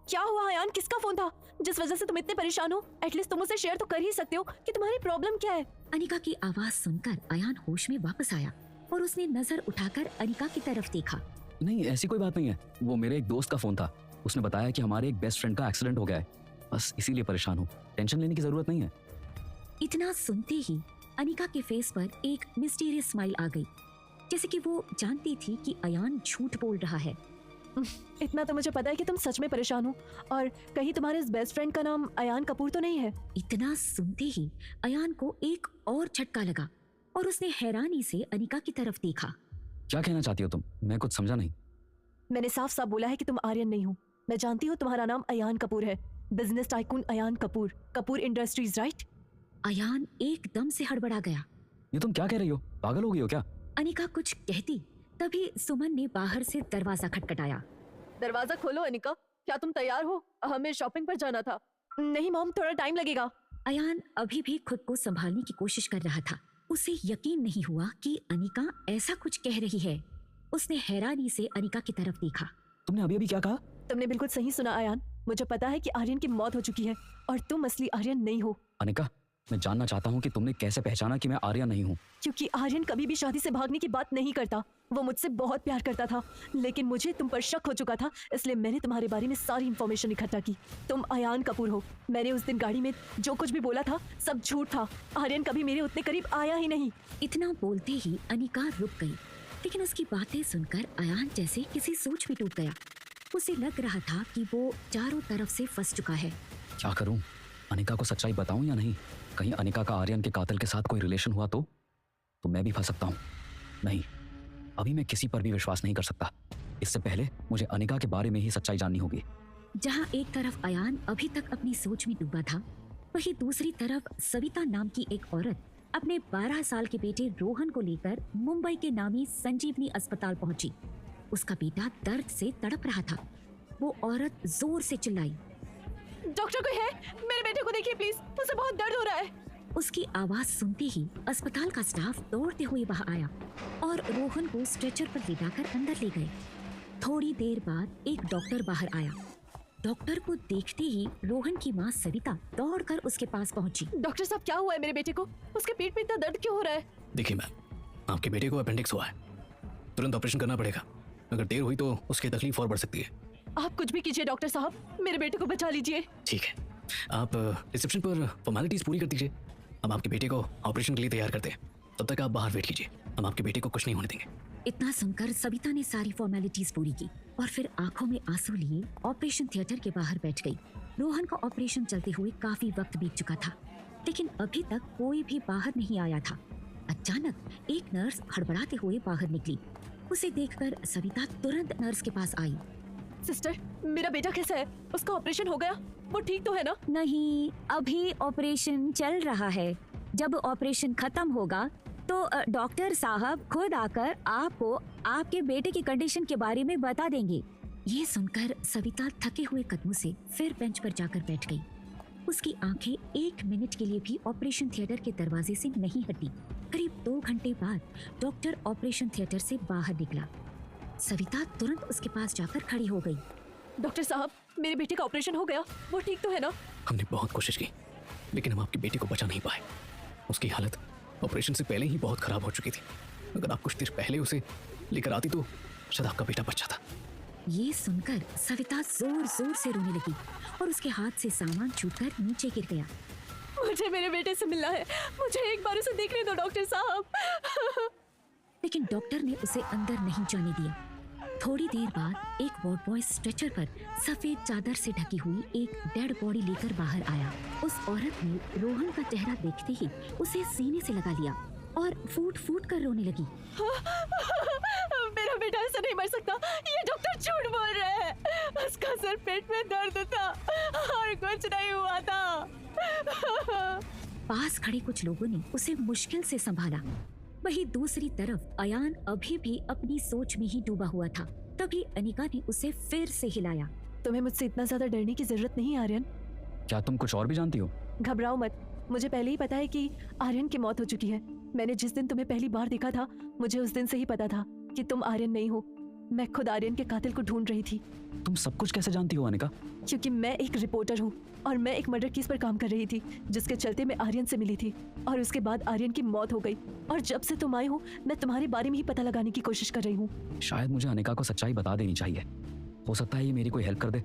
क्या हुआ अयान? किसका फोन था जिस वजह से तुम इतने परेशान हो? एटलीस्ट तुम उसे शेयर तो कर ही सकते हो कि तुम्हारी प्रॉब्लम क्या है।
अनिका की आवाज सुनकर अयान होश में वापस आया और उसने नजर उठाकर अनिका की तरफ देखा।
नहीं, ऐसी कोई बात नहीं है, वो मेरे एक दोस्त का फोन था। उसने बताया कि हमारे एक बेस्ट फ्रेंड का एक्सीडेंट हो गया है, बस इसीलिए परेशान हूँ। टेंशन लेने की जरूरत नहीं है।
इतना सुनते ही अनिका के फेस पर एक मिस्टीरियस स्माइल आ गई, जैसे कि वो जानती थी कि अयान झूठ बोल रहा है।
इतना तो मुझे पता है कि तुम सच में परेशान हो, और कहीं तुम्हारे इस बेस्ट फ्रेंड का नाम अयान कपूर तो नहीं है?
इतना सुनते ही अयान को एक और झटका लगा और उसने हैरानी से अनिका की तरफ देखा।
क्या कहना चाहती हो तुम? मैं कुछ समझा नहीं।
मैंने साफ साफ बोला है कि तुम आर्यन नहीं हो। मैं जानती हूँ तुम्हारा नाम अयान कपूर है, business tycoon Ayaan Kapoor, Kapoor industries, right?
Ayaan एकदम से हड़बड़ा गया।
ये तुम क्या कह रही हो? पागल हो गई हो क्या?
अनिका कुछ कहती तभी सुमन ने बाहर से दरवाजा खटखटाया।
दरवाजा खोलो अनिका, क्या तुम तैयार हो? हमें शॉपिंग पर जाना था। नहीं मॉम, थोड़ा टाइम लगेगा।
अयान अभी भी खुद को संभालने की कोशिश कर रहा था। उसे यकीन नहीं हुआ कि अनिका ऐसा कुछ कह रही है। उसने हैरानी से अनिका की तरफ देखा।
तुमने अभी अभी क्या कहा?
तुमने बिल्कुल सही सुना अयान। मुझे पता है कि आर्यन की मौत हो चुकी है और तुम असली आर्यन नहीं हो।
अनिका, मैं जानना चाहता हूँ कि तुमने कैसे पहचाना कि मैं आर्यन नहीं हूँ?
क्योंकि आर्यन कभी भी शादी से भागने की बात नहीं करता। वो मुझसे बहुत प्यार करता था, लेकिन मुझे तुम पर शक हो चुका था, इसलिए मैंने तुम्हारे बारे में सारी इंफॉर्मेशन इकट्ठा की। तुम अयान कपूर हो। मैंने उस दिन गाड़ी में जो कुछ भी बोला था सब झूठ था। आर्यन कभी मेरे उतने करीब आया ही नहीं।
इतना बोलते ही अनिका रुक गई, लेकिन उसकी बातें सुनकर अयान जैसे किसी सोच में डूब गया। उसे लग रहा था कि वो चारों तरफ से फंस चुका है।
क्या करूं? अनिका को सच्चाई बताऊं या नहीं? कहीं अनिका का आर्यन के कातिल के साथ कोई रिलेशन हुआ तो मैं भी फंस सकता हूं। नहीं, अभी मैं किसी पर भी विश्वास नहीं कर सकता। इससे पहले मुझे अनिका के बारे में ही सच्चाई जाननी होगी।
जहां एक तरफ अयान अभी तक अपनी सोच में डूबा था, वहीं दूसरी तरफ सविता नाम की एक औरत अपने 12 साल के बेटे रोहन को लेकर मुंबई के नामी संजीवनी अस्पताल पहुंची। उसका बेटा दर्द से तड़प रहा था। वो औरत जोर से चिल्लाई,
डॉक्टर कोई है? मेरे बेटे को देखिए प्लीज, उसे बहुत दर्द हो रहा है।
उसकी आवाज सुनते ही अस्पताल का स्टाफ दौड़ते हुए वहां आया और रोहन को स्ट्रेचर पर लेटाकर अंदर ले गए। थोड़ी देर बाद एक डॉक्टर बाहर आया। डॉक्टर को देखते ही रोहन की माँ सविता दौड़कर उसके पास पहुंची।
डॉक्टर साहब, क्या हुआ है मेरे बेटे को? उसके पेट में इतना दर्द क्यों हो रहा है?
देखिए मैम, आपके बेटे को अपेंडिक्स हुआ है, तुरंत ऑपरेशन करना पड़ेगा। अगर देर हुई तो उसकी तकलीफ और बढ़ सकती है।
आप कुछ भी कीजिए डॉक्टर साहब, मेरे बेटे को बचा लीजिए।
ठीक है, आप रिसेप्शन पर फॉर्मेलिटीज पूरी कर दीजिए। हम आपके बेटे को ऑपरेशन के लिए तैयार करते हैं, तब तक आप बाहर वेट कीजिए। हम आपके बेटे को कुछ नहीं होने देंगे।
इतना सुनकर सविता ने सारी फॉर्मेलिटीज पूरी की और फिर आंखों में आंसू लिए ऑपरेशन थिएटर के बाहर बैठ गई। रोहन का ऑपरेशन चलते हुए काफी वक्त बीत चुका था, लेकिन अभी तक कोई भी बाहर नहीं आया था। अचानक एक नर्स हड़बड़ाते हुए बाहर निकली। उसे देखकर सविता तुरंत नर्स के पास आई।
सिस्टर, मेरा बेटा कैसा है? उसका ऑपरेशन हो गया? वो ठीक तो है ना?
नहीं, अभी ऑपरेशन चल रहा है। जब ऑपरेशन खत्म होगा तो डॉक्टर साहब खुद आकर आपको आपके बेटे की कंडीशन के बारे में बता देंगे।
ये सुनकर सविता थके हुए कदमों से फिर बेंच पर जाकर बैठ गई। उसकी आंखें 1 मिनट के लिए भी ऑपरेशन थिएटर के दरवाजे से नहीं हटी। करीब 2 घंटे बाद डॉक्टर ऑपरेशन थिएटर से बाहर निकला। सविता तुरंत उसके पास जाकर खड़ी हो गई।
डॉक्टर साहब, मेरे बेटे का ऑपरेशन हो गया, वो ठीक तो है ना?
हमने बहुत कोशिश की, लेकिन हम आपके बेटे को बचा नहीं पाए। उसकी हालत ऑपरेशन से पहले ही बहुत खराब हो चुकी थी। अगर आप कुछ देर पहले उसे लेकर आती तो शायद आपका बेटा बच जाता।
ये सुनकर सविता जोर जोर से रोने लगी और उसके हाथ से सामान छूटकर नीचे गिर गया।
मुझे मेरे बेटे से मिलना है, मुझे एक बार उसे देखने दो डॉक्टर साहब।
लेकिन डॉक्टर ने उसे अंदर नहीं जाने दिया। थोड़ी देर बाद एक वार्ड बॉय स्ट्रेचर पर सफेद चादर से ढकी हुई एक डेड बॉडी लेकर बाहर आया। उस औरत ने रोहन का चेहरा देखते ही उसे सीने से लगा लिया और फूट फूट कर रोने लगी।
मेरा बेटा ऐसा नहीं मर सकता, ये डॉक्टर झूठ बोल रहे हैं। उसका सिर पेट में दर्द था और कुछ नहीं हुआ था।
पास खड़े कुछ लोगों ने उसे मुश्किल से संभाला। वहीं दूसरी तरफ अयान अभी भी अपनी सोच में ही डूबा हुआ था। तभी अनिका ने उसे फिर से हिलाया।
तुम्हें मुझसे इतना ज्यादा डरने की जरूरत नहीं आर्यन।
क्या तुम कुछ और भी जानती हो?
घबराओ मत, मुझे पहले ही पता है कि आर्यन की मौत हो चुकी है। मैंने जिस दिन तुम्हें पहली बार देखा था, मुझे उस दिन से ही पता था कि तुम आर्यन नहीं हो। मैं खुद आर्यन के कातिल को ढूंढ रही थी।
तुम सब कुछ कैसे जानती हो अनिका?
क्योंकि मैं एक रिपोर्टर हूँ और मैं एक मर्डर केस पर काम कर रही थी, जिसके चलते मैं आर्यन से मिली थी और उसके बाद आर्यन की मौत हो गई। और जब से तुम आई हो, मैं तुम्हारे बारे में ही पता लगाने की कोशिश कर रही हूँ।
शायद मुझे अनिका को सच्चाई बता देनी चाहिए। हो सकता है ये मेरी कोई हेल्प कर दे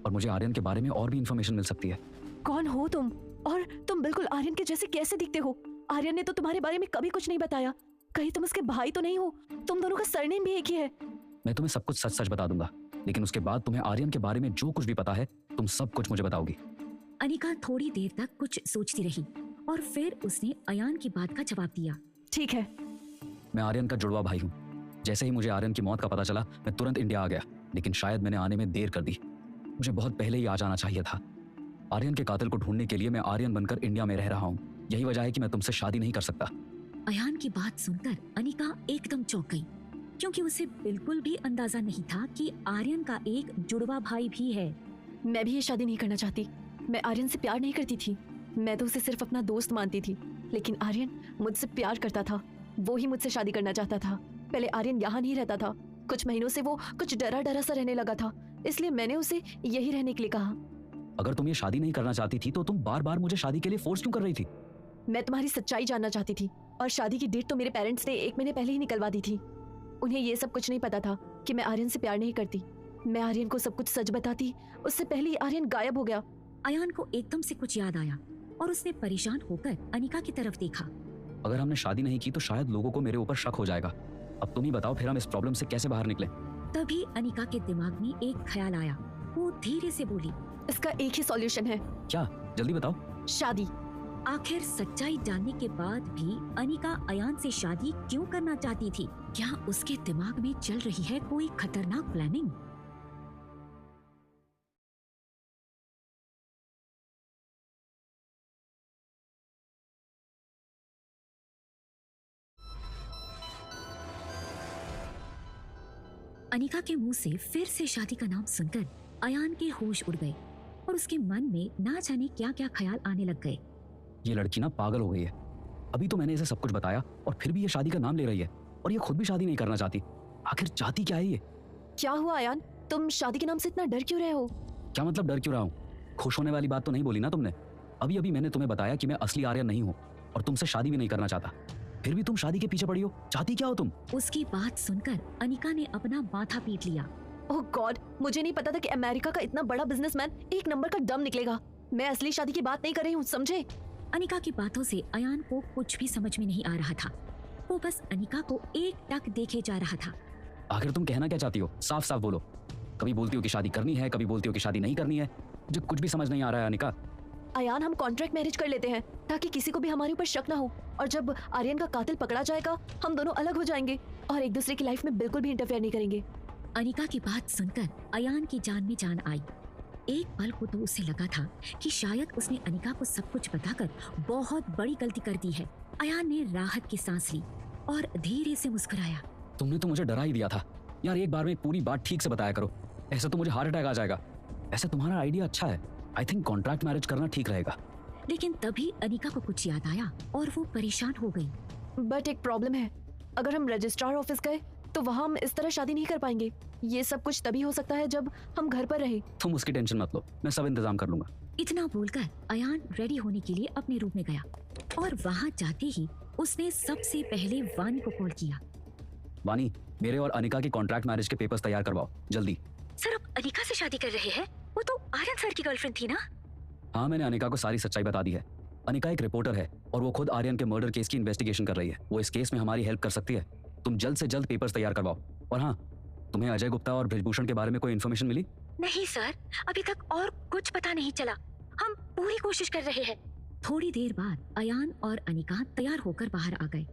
और मुझे आर्यन के बारे में और भी इन्फॉर्मेशन मिल सकती है।
कौन हो तुम? और तुम बिल्कुल आर्यन के जैसे कैसे दिखते हो? आर्यन ने तो तुम्हारे बारे में कभी कुछ नहीं बताया। कहीं तुम उसके भाई तो नहीं हो? तुम दोनों का सरनेम भी एक ही है।
मैं तुम्हें सब कुछ सच सच बता दूंगा, लेकिन उसके बाद तुम्हें आर्यन के बारे में जो कुछ भी पता है, तुम सब कुछ मुझे बताओगी।
अनिका थोड़ी देर तक कुछ सोचती रही और फिर उसने अयान की बात का जवाब दिया।
ठीक है।
मैं आर्यन का जुड़वा भाई हूँ। जैसे ही मुझे आर्यन की मौत का पता चला, मैं तुरंत इंडिया आ गया, लेकिन शायद मैंने आने में देर कर दी। मुझे बहुत पहले ही आ जाना चाहिए था। आर्यन के कातिल को ढूंढने के लिए मैं आर्यन बनकर इंडिया में रह रहा हूँ। यही वजह है कि मैं तुमसे शादी नहीं कर सकता।
अयान की बात सुनकर अनिका एकदम चौंक गई, क्योंकि उसे बिल्कुल भी अंदाजा नहीं था कि आर्यन का एक जुड़वा भाई भी है।
मैं भी ये शादी नहीं करना चाहती। मैं आर्यन से प्यार नहीं करती थी। मैं तो उसे सिर्फ अपना दोस्त मानती थी, लेकिन आर्यन मुझसे प्यार करता था। वो ही मुझसे शादी करना चाहता था। पहले आर्यन यहाँ नहीं रहता था। कुछ महीनों से वो कुछ डरा डरा सा रहने लगा था, इसलिए मैंने उसे यही रहने के लिए कहा।
अगर तुम ये शादी नहीं करना चाहती थी तो तुम बार बार मुझे शादी के लिए फोर्स क्यों कर रही थी?
मैं तुम्हारी सच्चाई जानना चाहती थी, और शादी की डेट तो मेरे पेरेंट्स ने 1 महीने पहले ही निकलवा दी थी। उन्हें ये सब कुछ नहीं पता था कि मैं आर्यन से प्यार नहीं करती। मैं आर्यन को सब कुछ सच बताती, उससे पहले ही आर्यन गायब हो गया।
अयान को एकदम से कुछ याद आया और उसने परेशान होकर अनिका की तरफ देखा।
अगर हमने शादी नहीं की तो शायद लोगों को मेरे ऊपर शक हो जाएगा। अब तुम ही बताओ, फिर हम इस प्रॉब्लम से कैसे बाहर निकले?
तभी अनिका के दिमाग में एक ख्याल आया। वो धीरे से बोली,
इसका एक ही सॉल्यूशन है।
क्या? जल्दी बताओ।
शादी।
आखिर सच्चाई जानने के बाद भी अनिका अयान से शादी क्यों करना चाहती थी? क्या उसके दिमाग में चल रही है कोई खतरनाक प्लानिंग? अनिका के मुंह से फिर से शादी का नाम सुनकर अयान के होश उड़ गए और उसके मन में ना जाने क्या क्या ख्याल आने लग गए।
ये लड़की ना पागल हो गई है। अभी तो मैंने इसे सब कुछ बताया और फिर भी ये शादी का नाम ले रही है, और ये खुद भी शादी नहीं करना चाहती। आखिर चाहती क्या है ये?
क्या हुआ अयान? तुम शादी के नाम से इतना डर क्यों रहे हो?
क्या मतलब डर क्यों रहा हूँ? खुश होने वाली बात तो नहीं बोली ना तुमने। अभी अभी मैंने तुम्हें बताया कि मैं असली आर्यन नहीं हूँ और तुमसे शादी भी नहीं करना चाहता। फिर भी तुम शादी के पीछे पड़ी हो। चाहती क्या हो तुम?
उसकी बात सुनकर अनिका ने अपना माथा पीट लिया।
ओह गॉड, मुझे नहीं पता था कि अमेरिका का इतना बड़ा बिजनेसमैन एक नंबर का डम निकलेगा। मैं असली शादी की बात नहीं कर रही हूँ, समझे?
अनिका की बातों से अयान को कुछ भी समझ में नहीं आ रहा था। वो बस अनिका को एकटक देखे जा रहा था।
आखिर तुम कहना क्या चाहती हो? साफ साफ बोलो। कभी बोलती हो कि शादी करनी है, कभी बोलती हो कि शादी नहीं करनी है। मुझे कुछ भी समझ नहीं आ रहा है अनिका।
अयान, हम कॉन्ट्रैक्ट मैरिज कर लेते हैं ताकि किसी को भी हमारे ऊपर शक ना हो, और जब आर्यन का कातिल पकड़ा जाएगा हम दोनों अलग हो जाएंगे और एक दूसरे की लाइफ में बिल्कुल भी इंटरफेयर नहीं करेंगे।
अनिका की बात सुनकर अयान की जान में जान आई। एक पल को तो उसे लगा था कि शायद उसने अनिका को सब कुछ बताकर बहुत बड़ी गलती कर दी है। अयान ने राहत की सांस ली और धीरे से मुस्कुराया।
तुमने तो मुझे डरा ही दिया था यार, एक बार में पूरी बात ठीक से बताया करो, ऐसे तो मुझे हार्ट अटैक आ जाएगा। ऐसे तुम्हारा आइडिया अच्छा है, आई थिंक कॉन्ट्रैक्ट मैरिज करना ठीक रहेगा।
लेकिन तभी अनिका को कुछ याद आया और वो परेशान हो गई।
बट एक प्रॉब्लम है, अगर हम रजिस्ट्रार ऑफिस गए तो वहाँ हम इस तरह शादी नहीं कर पाएंगे। ये सब कुछ तभी हो सकता है जब हम घर पर रहे।
तुम उसकी टेंशन मत लो, मैं सब इंतजाम कर लूंगा।
इतना बोलकर अयान रेडी होने के लिए अपने रूम में गया और वहाँ जाते ही उसने सबसे पहले वानी को कॉल किया।
वानी, मेरे और अनिका की कॉन्ट्रैक्ट मैरिज के पेपर्स तैयार करवाओ जल्दी।
सर, आप अनिका से शादी कर रहे हैं? वो तो आर्यन सर की गर्लफ्रेंड थी ना?
हाँ, मैंने अनिका को सारी सच्चाई बता दी है। अनिका एक रिपोर्टर है और वो खुद आर्यन के मर्डर केस की इन्वेस्टिगेशन कर रही है। वो इस केस में हमारी हेल्प कर सकती है। तुम जल्द से जल्द पेपर्स तैयार करवाओ। और हाँ, तुम्हें अजय गुप्ता और ब्रिजभूषण के बारे में कोई इन्फॉर्मेशन मिली?
नहीं सर, अभी तक और कुछ पता नहीं चला। हम पूरी कोशिश कर रहे हैं। थोड़ी देर बाद अयान और अनिका तैयार होकर बाहर आ गए,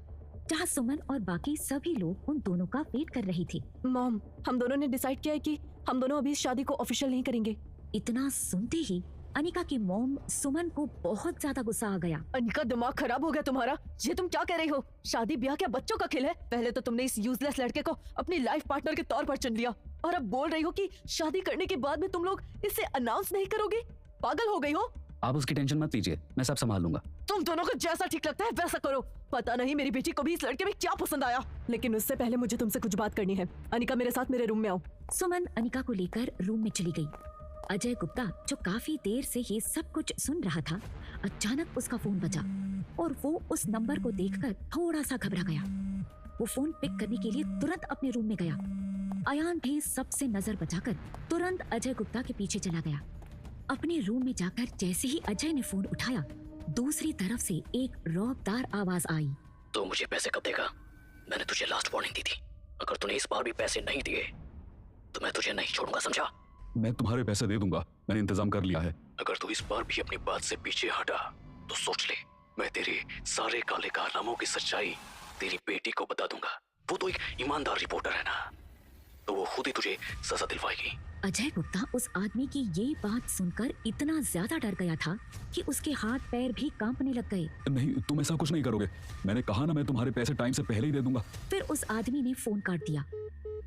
जहाँ सुमन और बाकी सभी लोग उन दोनों का वेट कर रही थी।
मॉम, हम दोनों ने डिसाइड किया है कि हम दोनों अभी इस शादी को ऑफिशियल नहीं करेंगे।
इतना सुनते ही अनिका की मॉम सुमन को बहुत ज्यादा गुस्सा आ गया।
अनिका, दिमाग खराब हो गया तुम्हारा? ये तुम क्या कह रही हो? शादी ब्याह क्या बच्चों का खेल है? पहले तो तुमने इस यूजलेस लड़के को अपनी लाइफ पार्टनर के तौर पर चुन लिया और अब बोल रही हो कि शादी करने के बाद में तुम लोग इसे अनाउंस नहीं करोगे? पागल हो गई हो?
आप उसकी टेंशन मत लीजिए, मैं सब संभाल लूंगा।
तुम दोनों को जैसा ठीक लगता है वैसा करो। पता नहीं मेरी बेटी को भी इस लड़के में क्या पसंद आया, लेकिन उससे पहले मुझे तुमसे कुछ बात करनी है। अनिका, मेरे साथ मेरे रूम में आओ।
सुमन अनिका को लेकर रूम में चली गई। अजय गुप्ता, जो काफी देर से ये सब कुछ सुन रहा था, अचानक उसका फोन बजा और वो उस नंबर को देखकर थोड़ा सा घबरा गया। वो फोन पिक करने के लिए तुरंत अपने रूम में गया। अयान भी सबसे नजर बचाकर तुरंत अजय गुप्ता के पीछे चला गया। अपने रूम में जाकर जैसे ही अजय ने फोन उठाया, दूसरी तरफ से एक रौबदार आवाज आई।
तो मुझे पैसे कब देगा? मैंने तुझे लास्ट वार्निंग दी थी, अगर तूने इस बार भी पैसे नहीं दिए तो मैं तुझे नहीं छोड़ूंगा, समझा?
मैं तुम्हारे पैसे दे दूंगा, मैंने इंतजाम कर लिया है।
अगर तू इस बार भी अपनी बात से पीछे हटा तो सोच ले, मैं तेरे सारे काले कारनामों की सच्चाई तेरी बेटी को बता दूंगा। वो तो एक ईमानदार रिपोर्टर है ना, तो वो खुद ही तुझे सजा दिलवाएगी।
अजय गुप्ता उस आदमी की ये बात सुनकर इतना ज्यादा डर गया था कि उसके हाथ पैर भी कांपने लग गए।
नहीं, तुम ऐसा कुछ नहीं करोगे, मैंने कहा ना, मैं तुम्हारे पैसे टाइम से पहले ही दे दूंगा।
फिर उस आदमी ने फोन काट दिया।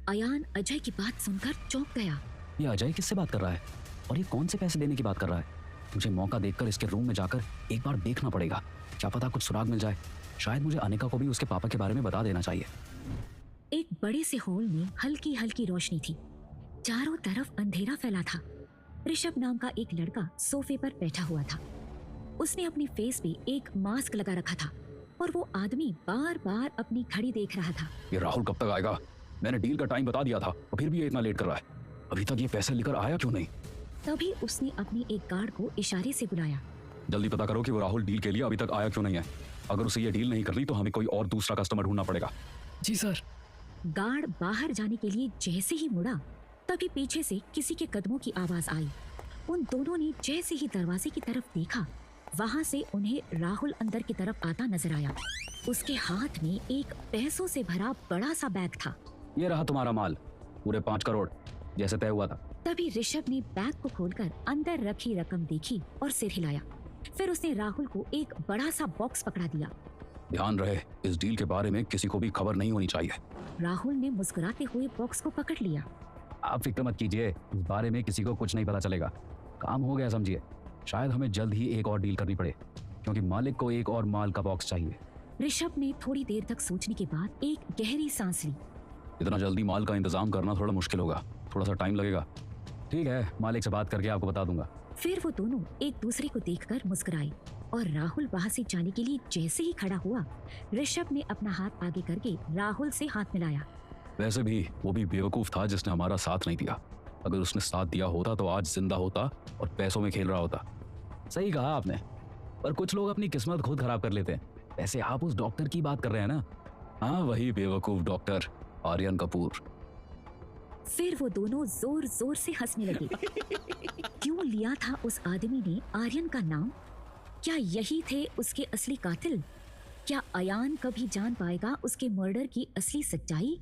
अयान अजय की बात सुनकर चौंक गया।
ये अजय किससे बात कर रहा है और ये कौन से पैसे देने की बात कर रहा है? मुझे मौका देखकर इसके रूम में जाकर एक बार देखना पड़ेगा, क्या पता कुछ सुराग मिल जाए। शायद मुझे अनिका को भी उसके पापा के बारे में बता देना चाहिए।
एक बड़े से हॉल में हल्की हल्की रोशनी थी, चारों तरफ अंधेरा फैला था। ऋषभ नाम का एक लड़का सोफे पर बैठा हुआ था। उसने अपने फेस पे एक मास्क लगा रखा था और वो आदमी बार बार अपनी घड़ी देख रहा था।
ये राहुल कब तक आएगा? मैंने डील का टाइम बता दिया था और फिर भी ये इतना लेट कर रहा है। अभी तक ये पैसे लेकर आया क्यों नहीं?
तभी उसने अपने एक गार्ड को इशारे से बुलाया।
जल्दी पता करो कि वो राहुल डील के लिए अभी तक आया क्यों नहीं है। अगर उसे ये डील नहीं करनी तो हमें कोई और दूसरा कस्टमर ढूंढना पड़ेगा।
जी सर।
गार्ड बाहर जाने के लिए जैसे ही मुड़ा, तभी पीछे से किसी के कदमों की आवाज आई। उन दोनों ने जैसे ही दरवाजे की तरफ देखा, वहाँ से उन्हें राहुल अंदर की तरफ आता नजर आया। उसके हाथ में एक पैसों से भरा बड़ा सा बैग था।
ये रहा तुम्हारा माल, पूरे 5 करोड़ जैसे तय हुआ था।
तभी ऋषभ ने बैग को खोलकर अंदर रखी रकम देखी और सिर हिलाया। फिर उसने राहुल को एक बड़ा सा बॉक्स पकड़ा दिया।
ध्यान रहे, इस डील के बारे में किसी को भी खबर नहीं होनी चाहिए।
राहुल ने मुस्कुराते हुए बॉक्स को पकड़ लिया।
आप फिक्र मत कीजिए, इस बारे में किसी को कुछ नहीं पता चलेगा। काम हो गया समझिए। शायद हमें जल्द ही एक और डील करनी पड़े, क्योंकि मालिक को एक और माल का बॉक्स चाहिए।
ऋषभ ने थोड़ी देर तक सोचने के बाद एक गहरी सांस ली।
इतना जल्दी माल का इंतजाम करना थोड़ा मुश्किल होगा, थोड़ा सा टाइम लगेगा।
ठीक है, मालिक से बात करके आपको बता दूंगा।
फिर वो दोनों एक दूसरे को देखकर मुस्कुराए और राहुल वहाँ से जाने के लिए जैसे ही खड़ा हुआ, ऋषभ ने अपना हाथ आगे करके राहुल से हाथ मिलाया।
वैसे भी वो भी बेवकूफ था जिसने हमारा साथ नहीं दिया। अगर उसने साथ दिया होता तो आज जिंदा होता और पैसों में खेल रहा होता।
सही कहा आपने, पर कुछ लोग अपनी किस्मत खुद खराब कर लेते हैं। वैसे आप उस डॉक्टर की बात कर रहे हैं ना?
हाँ, वही बेवकूफ डॉक्टर आर्यन कपूर।
फिर वो दोनों जोर जोर से हंसने लगे। क्यों लिया था उस आदमी ने आर्यन का नाम? क्या यही थे उसके असली कातिल? क्या अयान कभी जान पाएगा उसके मर्डर की असली सच्चाई?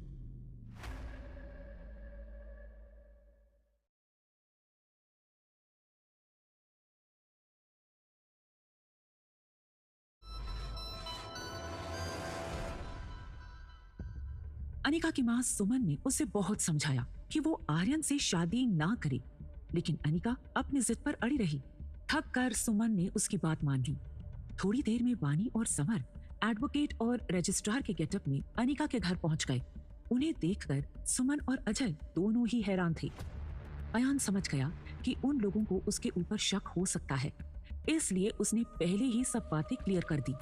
अनिका की माँ सुमन ने उसे बहुत समझाया कि वो आर्यन से शादी ना करे, लेकिन अनिका अपनी जिद पर अड़ी रही। थक कर सुमन ने उसकी बात मान ली। थोड़ी देर में वानी और समर एडवोकेट और रजिस्ट्रार के गेटअप में अनिका के घर पहुंच गए। उन्हें देखकर सुमन और अजय दोनों ही हैरान थे। अयान समझ गया कि उन लोगों को उसके ऊपर शक हो सकता है, इसलिए उसने पहले ही सब बातें क्लियर कर दी।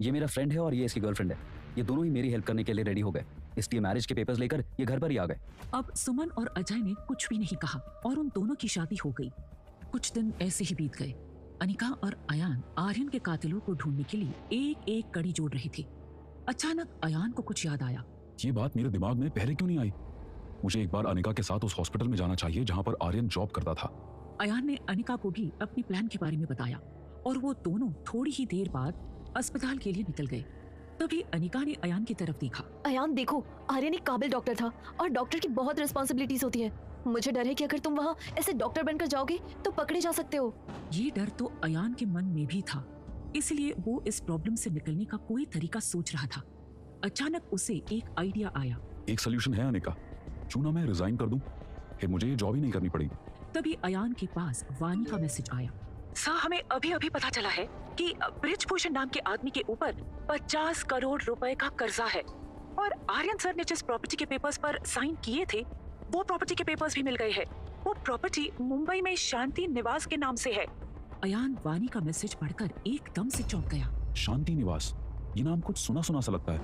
ये मेरा फ्रेंड है और ये इसकी गर्लफ्रेंड है। ये दोनों ही मेरी हेल्प करने के लिए रेडी हो गए, इसलिए मैरिज के पेपर्स लेकर ये घर पर ही आ गए।
अब सुमन और अजय ने कुछ भी नहीं कहा और उन दोनों की शादी हो गई। कुछ दिन ऐसे ही बीत गए। अनिका और अयान आर्यन के कातिलों को ढूंढने के लिए एक एक कड़ी जोड़ रहे थे। अचानक अयान को कुछ याद आया।
ये बात मेरे दिमाग में पहले क्यों नहीं आई? मुझे एक बार अनिका के साथ उस हॉस्पिटल में जाना चाहिए जहाँ पर आर्यन जॉब करता था।
अयान ने अनिका को भी अपने प्लान के बारे में बताया और वो दोनों थोड़ी ही देर बाद अस्पताल के लिए निकल गए। तभी अनिका ने अयान की तरफ देखा।
अयान देखो, आर्यन एक काबिल डॉक्टर था और डॉक्टर की बहुत रिस्पॉन्सिबिलिटीज होती है। मुझे डर है कि अगर तुम वहाँ ऐसे डॉक्टर बनकर जाओगे तो पकड़े जा सकते हो।
ये डर तो अयान के मन में भी था, इसलिए वो इस प्रॉब्लम से निकलने का कोई तरीका सोच रहा था। अचानक उसे एक आइडिया आया।
एक सोल्यूशन है अनिका, क्यों ना मैं रिजाइन कर दूं, फिर मुझे ये जॉब ही नहीं करनी पड़ेगी।
तभी अयान के पास वानी का मैसेज आया। सर, हमें अभी अभी पता चला है कि ब्रिजभूषण नाम के आदमी के ऊपर 50 करोड़ रुपए का कर्जा है और आर्यन सर ने जिस प्रॉपर्टी के पेपर्स पर साइन किए थे वो प्रॉपर्टी के पेपर्स भी मिल गए हैं। वो प्रॉपर्टी मुंबई में शांति निवास के नाम से है। अयान वानी का मैसेज पढ़कर एकदम से चौंक गया।
शांति निवास, ये नाम कुछ सुना सुना सा लगता है,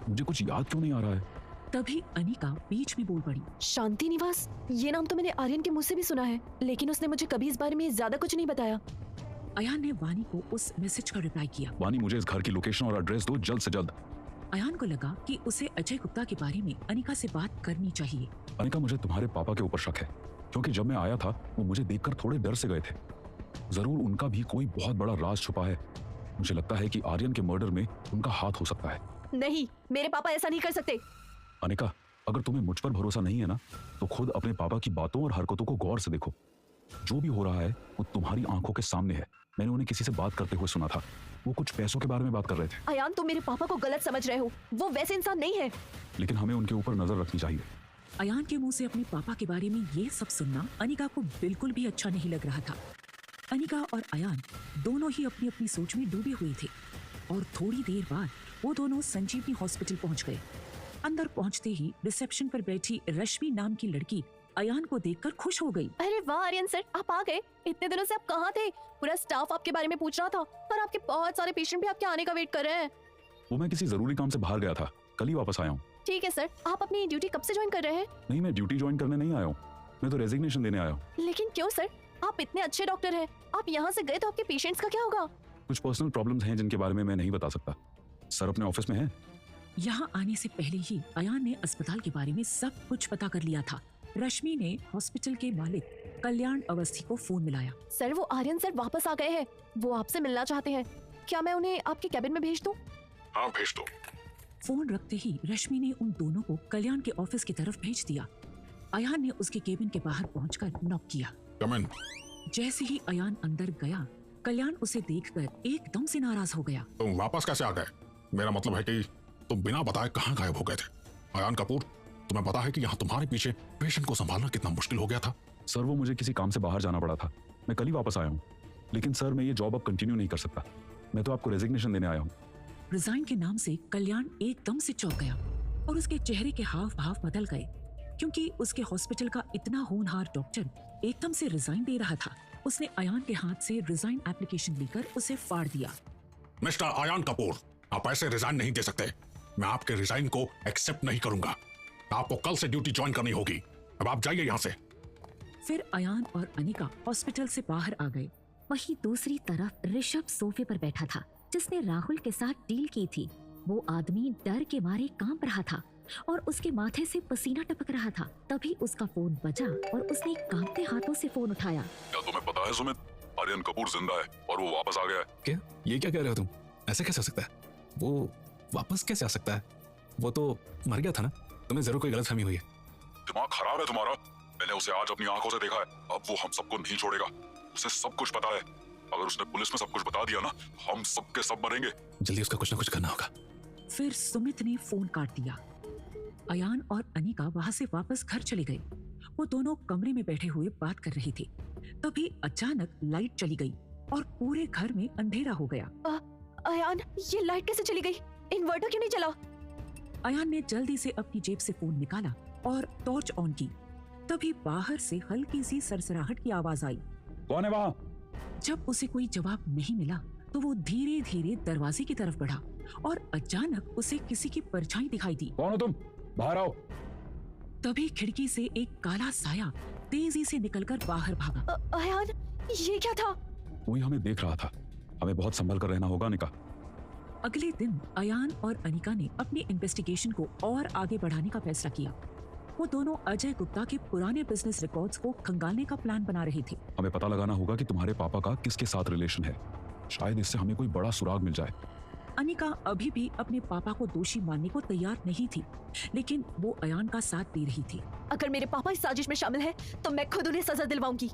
मुझे कुछ याद क्यों नहीं आ रहा है?
तभी अनिका बीच में बोल पड़ी।
शांति निवास, ये नाम तो मैंने आर्यन के मुंह से भी सुना है, लेकिन उसने मुझे कभी इस बारे में ज्यादा कुछ नहीं बताया।
अयान ने वानी को उस मैसेज का रिप्लाई किया।
वानी, मुझे इस घर की लोकेशन और एड्रेस दो जल्द से जल्द।
अयान को लगा कि उसे अजय गुप्ता के बारे में अनिका से बात करनी चाहिए।
अनिका, मुझे तुम्हारे पापा के ऊपर शक है, क्योंकि जब मैं आया था वो मुझे देखकर थोड़े डर से गए थे। जरूर उनका भी कोई बहुत बड़ा राज छुपा है। मुझे लगता है कि आर्यन के मर्डर में उनका हाथ हो सकता है।
नहीं, मेरे पापा ऐसा नहीं कर सकते।
अनिका, अगर तुम्हें मुझ पर भरोसा नहीं है ना, तो खुद अपने पापा की बातों और हरकतों को गौर से देखो। जो भी हो रहा है वो तुम्हारी आंखों के सामने है। मैंने उन्हें किसी से बात करते हुए सुना था, वो कुछ पैसों के बारे में बात कर रहे थे।
अयान, तुम मेरे पापा को गलत समझ रहे हो, वो वैसे इंसान नहीं है।
लेकिन हमें उनके ऊपर नजर रखनी चाहिए।
अयान के मुंह से अपने पापा के बारे में ये सब सुनना अनिका को बिल्कुल भी अच्छा नहीं लग रहा था। अनिका और अयान दोनों ही अपनी अपनी सोच में डूबे हुए थे और थोड़ी देर बाद वो दोनों संजीवनी हॉस्पिटल पहुंच गए। अंदर पहुंचते ही रिसेप्शन पर बैठी रश्मि नाम की लड़की अयान को देखकर खुश हो गई।
अरे वाह आर्यन सर, आप आ गए। इतने दिनों से आप कहाँ थे? पूरा स्टाफ आपके बारे में पूछ रहा था और आपके बहुत सारे पेशेंट भी आपके आने का वेट कर रहे हैं।
वो मैं किसी जरूरी काम से बाहर गया था, कल ही वापस आया हूँ।
ठीक है सर, आप अपनी ड्यूटी कब से ज्वाइन कर रहे हैं?
नहीं, मैं ड्यूटी ज्वाइन करने नहीं आया हूँ, मैं तो रेजिग्नेशन देने आया हूँ।
लेकिन क्यों सर? आप इतने अच्छे डॉक्टर हैं, आप यहाँ से गए तो आपके पेशेंट्स का क्या होगा?
कुछ पर्सनल प्रॉब्लम्स हैं जिनके बारे में मैं नहीं बता सकता। सर अपने ऑफिस में हैं।
यहाँ आने से पहले ही अयान ने अस्पताल के बारे में सब कुछ पता कर लिया था। रश्मि ने हॉस्पिटल के मालिक कल्याण अवस्थी को फोन मिलाया।
सर, वो आर्यन सर वापस आ गए हैं, वो आपसे मिलना चाहते हैं। क्या मैं उन्हें आपके कैबिन में भेज दूं?
हाँ, भेज दो।
फोन रखते ही रश्मि ने उन दोनों को कल्याण के ऑफिस की तरफ भेज दिया। अयान ने उसके केबिन के बाहर पहुंचकर नॉक किया।
कम इन।
जैसे ही अयान अंदर गया, कल्याण उसे देखकर एकदम से नाराज हो गया।
तुम वापस कैसे आ गए? मेरा मतलब है कि तुम बिना बताए कहाँ गायब हो गए थे? अयान कपूर, तुम्हें पता है कि यहाँ तुम्हारे पीछे पेशेंट को संभालना कितना मुश्किल हो गया था?
सर, वो मुझे किसी काम से बाहर जाना पड़ा था, मैं कल ही वापस आया हूँ। लेकिन सर, मैं ये जॉब अब कंटिन्यू नहीं कर सकता। मैं तो आपको रेजिग्नेशन देने आया हूँ।
रिजाइन के नाम से कल्याण एकदम से चौंक गया और उसके चेहरे के हाव भाव बदल गए, क्योंकि उसके हॉस्पिटल का इतना होनहार डॉक्टर एकदम से रिजाइन दे रहा था। उसने अयान के हाथ से रिजाइन एप्लीकेशन लेकर उसे फाड़ दिया।
मिस्टर अयान कपूर, आप ऐसे रिजाइन नहीं दे सकते। मैं आपके रिजाइन को एक्सेप्ट नहीं करूंगा। आपको कल से ड्यूटी ज्वाइन करनी होगी। अब आप जाइए यहाँ से।
फिर अयान और अनिका हॉस्पिटल से बाहर आ गए।
वहीं दूसरी तरफ ऋषभ सोफे पर बैठा था, जिसने राहुल के साथ डील की थी। वो आदमी डर के मारे कांप रहा था और उसके माथे से पसीना टपक रहा था। तभी उसका फोन बजा और उसने कांपते हाथों से फोन उठाया।
क्या तुम्हें पता है सुमित, आर्यन कपूर जिंदा है और वो वापस आ गया है।
क्या? ये क्या कह रहे हो तुम? ऐसे कैसे हो सकता है? वो वापस कैसे आ सकता है? वो तो मर गया था ना। तुम्हें जरूर कोई गलतफहमी हुई है।
दिमाग खराब है तुम्हारा। मैंने उसे आज अपनी आंखों से देखा है। अब वो हम सबको नहीं छोड़ेगा। उसे सब कुछ पता है। अगर उसने पुलिस में सब कुछ बता दिया ना, हम सबके सब मरेंगे।
जल्दी उसका कुछ ना कुछ करना होगा।
फिर सुमित ने फोन काट दिया अयान और अनिका वहां से वापस घर चले गए। वो दोनों कमरे में बैठे हुए बात कर रहे थे। तभी अचानक लाइट चली गई और पूरे घर में अंधेरा हो गया।
अयान, ये लाइट कैसे चली गई? इन्वर्टर क्यों नहीं चला?
अयान ने जल्दी से अपनी जेब से फोन निकाला और टॉर्च ऑन की। तभी बाहर से हल्की सी सरसराहट की आवाज आई।
कौन है वहाँ?
जब उसे कोई जवाब नहीं मिला तो वो धीरे धीरे दरवाजे की तरफ बढ़ा और अचानक उसे किसी की परछाई दिखाई दी।
कौन हो तुम? बाहर आओ।
तभी खिड़की से एक काला साया तेजी से निकलकर बाहर भागा।
अयान, ये क्या था?
कोई हमें देख रहा था। हमें बहुत संभल कर रहना होगा अनिका।
अगले दिन अयान और अनिका ने अपनी इन्वेस्टिगेशन को और आगे बढ़ाने का फैसला किया। वो दोनों अजय गुप्ता के पुराने बिजनेस रिकॉर्ड्स को खंगालने का प्लान बना रहे थे।
हमें पता लगाना होगा कि तुम्हारे पापा का किसके साथ रिलेशन है। शायद इससे हमें कोई बड़ा सुराग मिल जाए।
अनिका अभी भी अपने पापा को दोषी मानने को तैयार नहीं थी, लेकिन वो अयान का साथ दे रही थी।
अगर मेरे पापा इस साजिश में शामिल हैं, तो मैं खुद उन्हें सजा दिलवाऊंगी।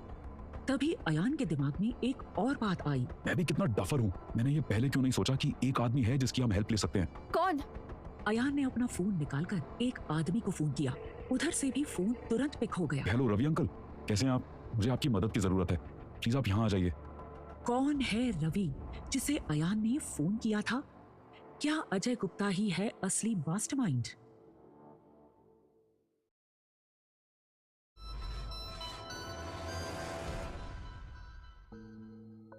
तभी अयान के दिमाग में एक और बात आई।
मैं भी कितना डफर हूँ। मैंने ये पहले क्यों नहीं सोचा कि एक आदमी है जिसकी हम हेल्प ले सकते हैं।
कौन?
अयान ने अपना फोन निकालकर एक आदमी को फोन किया। उधर से भी फोन तुरंत पिक हो गया।
हेलो रवि अंकल, कैसे हैं आप? मुझे आपकी मदद की जरूरत है। प्लीज आप यहाँ आ जाइए।
कौन है रवि जिसे अयान ने फोन किया था? क्या अजय गुप्ता ही है असली मास्टरमाइंड?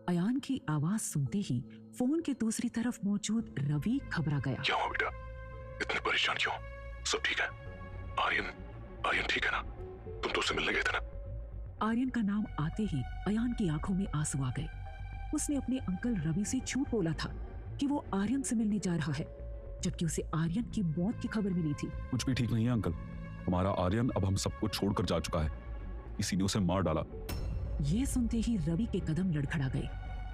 अयान की आवाज सुनते ही फोन के दूसरी तरफ मौजूद रवि घबरा गया।
क्या हुआ बेटा? इतने परेशान क्यों? सब ठीक है? आर्यन ठीक है ना? तुम तो उससे मिलने गए थे ना?
आर्यन का नाम आते ही अयान की आंखों में आंसू आ गए। उसने अपने अंकल रवि से झूठ बोला था कि वो आर्यन से मिलने जा रहा है, जबकि उसे आर्यन की मौत की खबर मिली थी।
कुछ भी ठीक नहीं है अंकल। हमारा आर्यन अब हम सबको छोड़कर जा चुका है। किसी ने उसे मार डाला।
ये सुनते ही रवि के कदम लड़खड़ा गए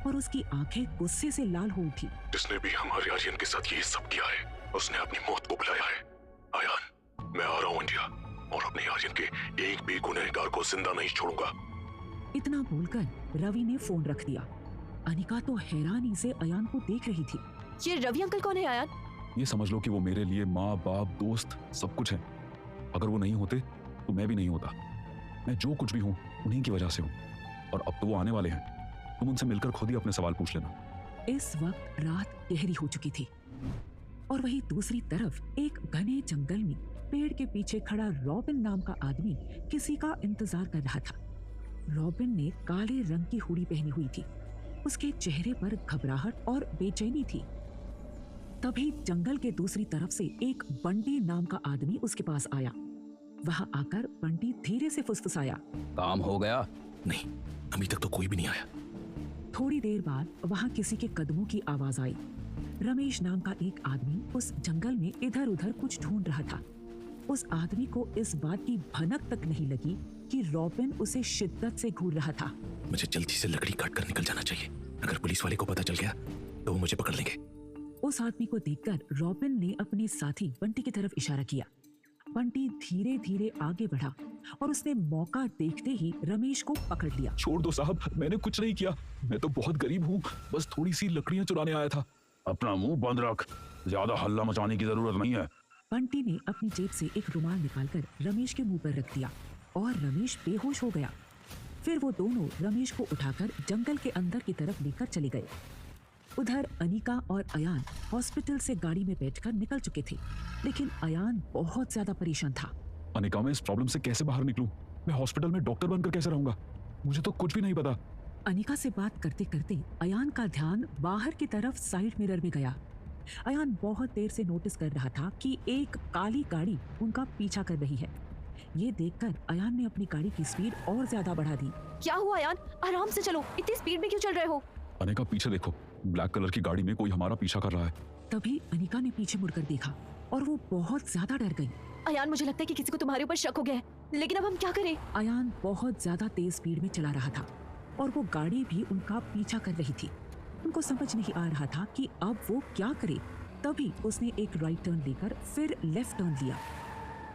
और उसकी आंखें गुस्से से लाल हो उठी।
जिसने भी हमारे आर्यन के साथ ये सब किया है, उसने अपनी मौत को बुलाया है। आर्यन, मैं आ रहा हूँ इंडिया और अपने आर्यन के एक भी गुनहगार को जिंदा नहीं छोड़ूंगा।
इतना बोलकर रवि ने फोन रख दिया। अनिका तो हैरानी से अयान को देख रही थी।
ये रवि अंकल कौन है अयान?
ये समझ लो कि वो मेरे लिए माँ बाप दोस्त सब कुछ है। अगर वो नहीं होते तो मैं भी नहीं होता। मैं जो कुछ भी हूँ उन्हीं की वजह से हूँ। और अब तो वो आने वाले हैं। तुम उनसे मिलकर खुद ही अपने सवाल पूछ लेना।
इस वक्त रात गहरी हो चुकी थी और वहीं दूसरी तरफ एक घने जंगल में पेड़ के पीछे खड़ा रॉबिन नाम का आदमी किसी का इंतजार कर रहा था। रॉबिन ने काले रंग की हुडी पहनी हुई थी। उसके चेहरे पर घबराहट और बेचैनी थी। तभी जंगल के दूसरी तरफ से एक बंटी नाम का आदमी उसके पास आया। वहां आकर बंटी धीरे से फुसफुसाया।
काम हो गया?
नहीं, अभी तक तो कोई भी नहीं आया।
थोड़ी देर बाद वहां किसी के कदमों की आवाज आई। रमेश नाम का एक आदमी उस जंगल में इधर उधर कुछ ढूंढ रहा था। उस आदमी को इस बात की भनक तक नहीं लगी कि रॉबिन उसे शिद्दत से घूर रहा था।
मुझे जल्दी से लकड़ी काट कर निकल जाना चाहिए। अगर पुलिस वाले को पता चल गया तो वो मुझे पकड़ लेंगे।
उस आदमी को देखकर रॉबिन ने अपने साथी बंटी की तरफ इशारा किया। बंटी धीरे धीरे आगे बढ़ा और उसने मौका देखते ही रमेश को पकड़ लिया।
छोड़ दो साहब, मैंने कुछ नहीं किया। मैं तो बहुत गरीब हूँ, बस थोड़ी सी लकड़ियाँ चुराने आया था। अपना मुंह बंद रख, ज्यादा हल्ला मचाने की जरूरत नहीं है।
बंटी ने अपनी जेब से एक रुमाल निकालकर रमेश के मुंह पर रख दिया और रमेश बेहोश हो गया। फिर वो दोनों रमेश को उठाकर जंगल के अंदर की तरफ लेकर चले गए। उधर अनिका और अयान हॉस्पिटल से गाड़ी में बैठकर निकल चुके थे, लेकिन अयान बहुत ज्यादा परेशान था।
अनिका, मैं इस प्रॉब्लम से कैसे बाहर निकलूं? मैं हॉस्पिटल में डॉक्टर बनकर कैसे रहूंगा? मुझे तो कुछ भी नहीं पता।
अनिका से बात करते करते अयान का ध्यान बाहर की तरफ साइड मिरर में गया। अयान बहुत देर से नोटिस कर रहा था कि एक काली गाड़ी उनका पीछा कर रही है। ये देखकर अयान ने अपनी गाड़ी की स्पीड और ज्यादा बढ़ा दी।
क्या हुआ अयान? आराम से चलो, इतनी स्पीड में क्यों चल रहे हो?
अनिका, पीछे देखो, ब्लैक कलर की गाड़ी में कोई हमारा पीछा कर रहा है।
तभी अनिका ने पीछे मुड़कर देखा और वो बहुत ज्यादा डर गई।
अयान, मुझे लगता है कि किसी को तुम्हारे ऊपर शक हो गया है, लेकिन अब हम क्या करें?
अयान बहुत ज्यादा तेज स्पीड में चला रहा था और वो गाड़ी भी उनका पीछा कर रही थी। उनको समझ नहीं आ रहा था कि अब वो क्या करे। तभी उसने एक राइट टर्न लेकर फिर लेफ्ट टर्न लिया।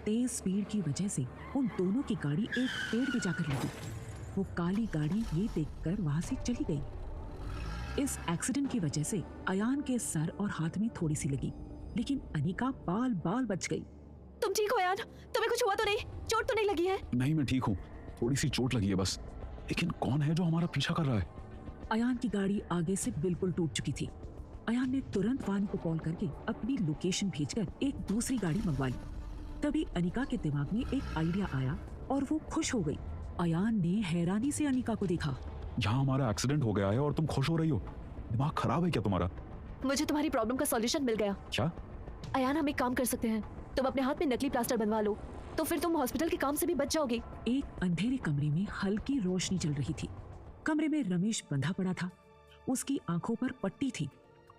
तेज स्पीड की वजह से उन दोनों की गाड़ी एक पेड़ में जाकर लगी। वो काली गाड़ी ये देखकर वहां से चली गई। इस एक्सीडेंट की वजह से अयान के सर और हाथ में थोड़ी सी लगी, लेकिन अनिका बाल बाल बच गई।
तुम ठीक हो अयान? तुम्हें कुछ हुआ तो नहीं? चोट तो नहीं लगी है?
नहीं, मैं ठीक हूँ, थोड़ी सी चोट लगी है बस। लेकिन कौन है जो हमारा पीछा कर रहा है?
अयान की गाड़ी आगे से बिल्कुल टूट चुकी थी। अयान ने तुरंत वानी को कॉल करके अपनी लोकेशन भेजकर एक दूसरी गाड़ी मंगवा ली। तभी अनिका के दिमाग में एक आइडिया आया और वो खुश हो गई। अयान ने हैरानी से अनिका को देखा।
यहाँ हमारा एक्सीडेंट हो गया है और तुम खुश हो रही हो? दिमाग खराब है क्या तुम्हारा?
मुझे तुम्हारी प्रॉब्लम का सॉल्यूशन मिल गया।
क्या?
अयान, हम एक काम कर सकते हैं, तुम अपने हाथ में नकली प्लास्टर बनवा लो, तो फिर तुम हॉस्पिटल के काम से भी बच जाओगी।
एक अंधेरे कमरे में हल्की रोशनी चल रही थी। कमरे में रमेश बंधा पड़ा था। उसकी आंखों पर पट्टी थी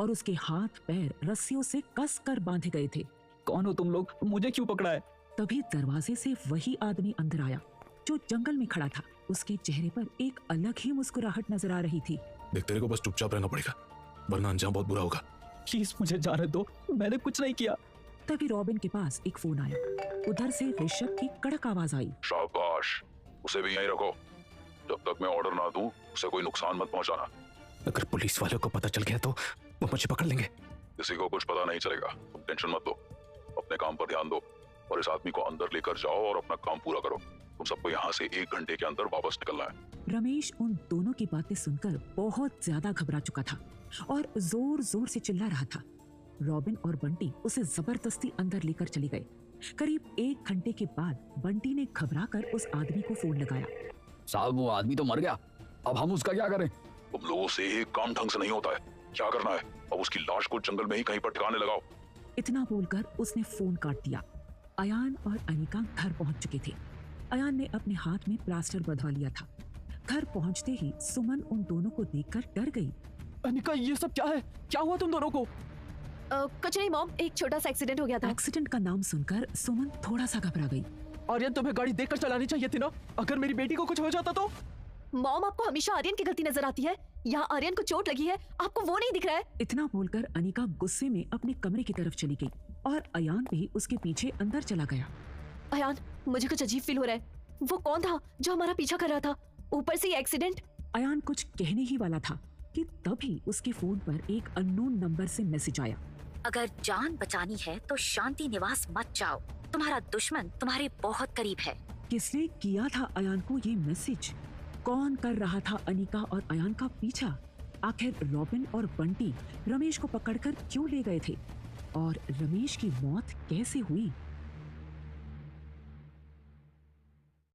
और उसके हाथ पैर रस्सियों से कस कर बांधे गए थे।
कौन हो तुम लोग? मुझे क्यों पकड़ा है?
तभी दरवाजे से वही आदमी अंदर आया जो जंगल में खड़ा था। उसके चेहरे पर एक अलग ही मुस्कुराहट नजर आ रही थी।
देख, तेरे को बस चुपचाप रहना पड़ेगा, वरना अंजाम बहुत बुरा होगा।
प्लीज मुझे जाने दो, मैंने कुछ नहीं किया।
तभी रॉबिन के पास एक फोन आया। उधर से ऋषभ की कड़क आवाज आई।
शाबाश, उसे भी यहीं रखो, जब तक मैं ऑर्डर ना दूं उसे कोई नुकसान मत पहुंचाना।
अगर पुलिस वालों को पता चल गया तो वो मुझे पकड़ लेंगे।
किसी को कुछ पता नहीं चलेगा, तुम टेंशन मत लो, अपने काम पर ध्यान दो और इस आदमी को अंदर लेकर जाओ और अपना काम पूरा करो। तुम सबको यहाँ से 1 घंटे के अंदर वापस निकलना है।
रमेश उन दोनों की बातें सुनकर बहुत ज्यादा घबरा चुका था और जोर जोर से चिल्ला रहा था। रॉबिन और बंटी उसे जबरदस्ती अंदर लेकर चले गए। करीब 1 घंटे के बाद बंटी ने घबराकर उस आदमी को फोन लगाया।
साहब, वो आदमी तो मर गया, अब हम उसका क्या करें?
तुम लोगों से एक काम ढंग से नहीं होता है, क्या करना है? अब उसकी लाश को जंगल में ही कहीं पर ठिकाने लगाओ।
इतना बोलकर उसने फोन काट दिया। अयान और अनिका घर पहुंच चुके थे। अयान ने अपने हाथ में प्लास्टर बंधवा लिया था। घर पहुंचते ही सुमन उन दोनों को देखकर डर गई।
अनिका, ये सब क्या है? क्या हुआ तुम दोनों को?
कुछ नहीं मॉम, एक छोटा सा एक्सीडेंट हो गया था।
एक्सीडेंट का नाम सुनकर सुमन थोड़ा सा घबरा गई।
आर्यन, तुम्हें गाड़ी देखकर चलानी चाहिए थी ना, अगर मेरी बेटी को कुछ हो जाता तो?
मॉम, आपको हमेशा आर्यन की गलती नजर आती है। यहाँ आर्यन को चोट लगी है, आपको वो नहीं दिख रहा है?
इतना बोलकर अनिका गुस्से में अपने कमरे की तरफ चली गई और अयान भी उसके पीछे अंदर चला गया।
अयान, मुझे कुछ अजीब फील हो रहा है। वो कौन था जो हमारा पीछा कर रहा था? ऊपर से एक्सीडेंट।
अयान कुछ कहने ही वाला था कि तभी उसके फोन पर एक अननोन नंबर से मैसेज आया।
अगर जान बचानी है तो शांति निवास मत जाओ, तुम्हारा दुश्मन तुम्हारे बहुत करीब है।
किसने किया था अयान को ये मैसेज? कौन कर रहा था अनिका और अयान का पीछा? आखिर रॉबिन और बंटी रमेश को पकड़कर क्यों ले गए थे? और रमेश की मौत कैसे हुई?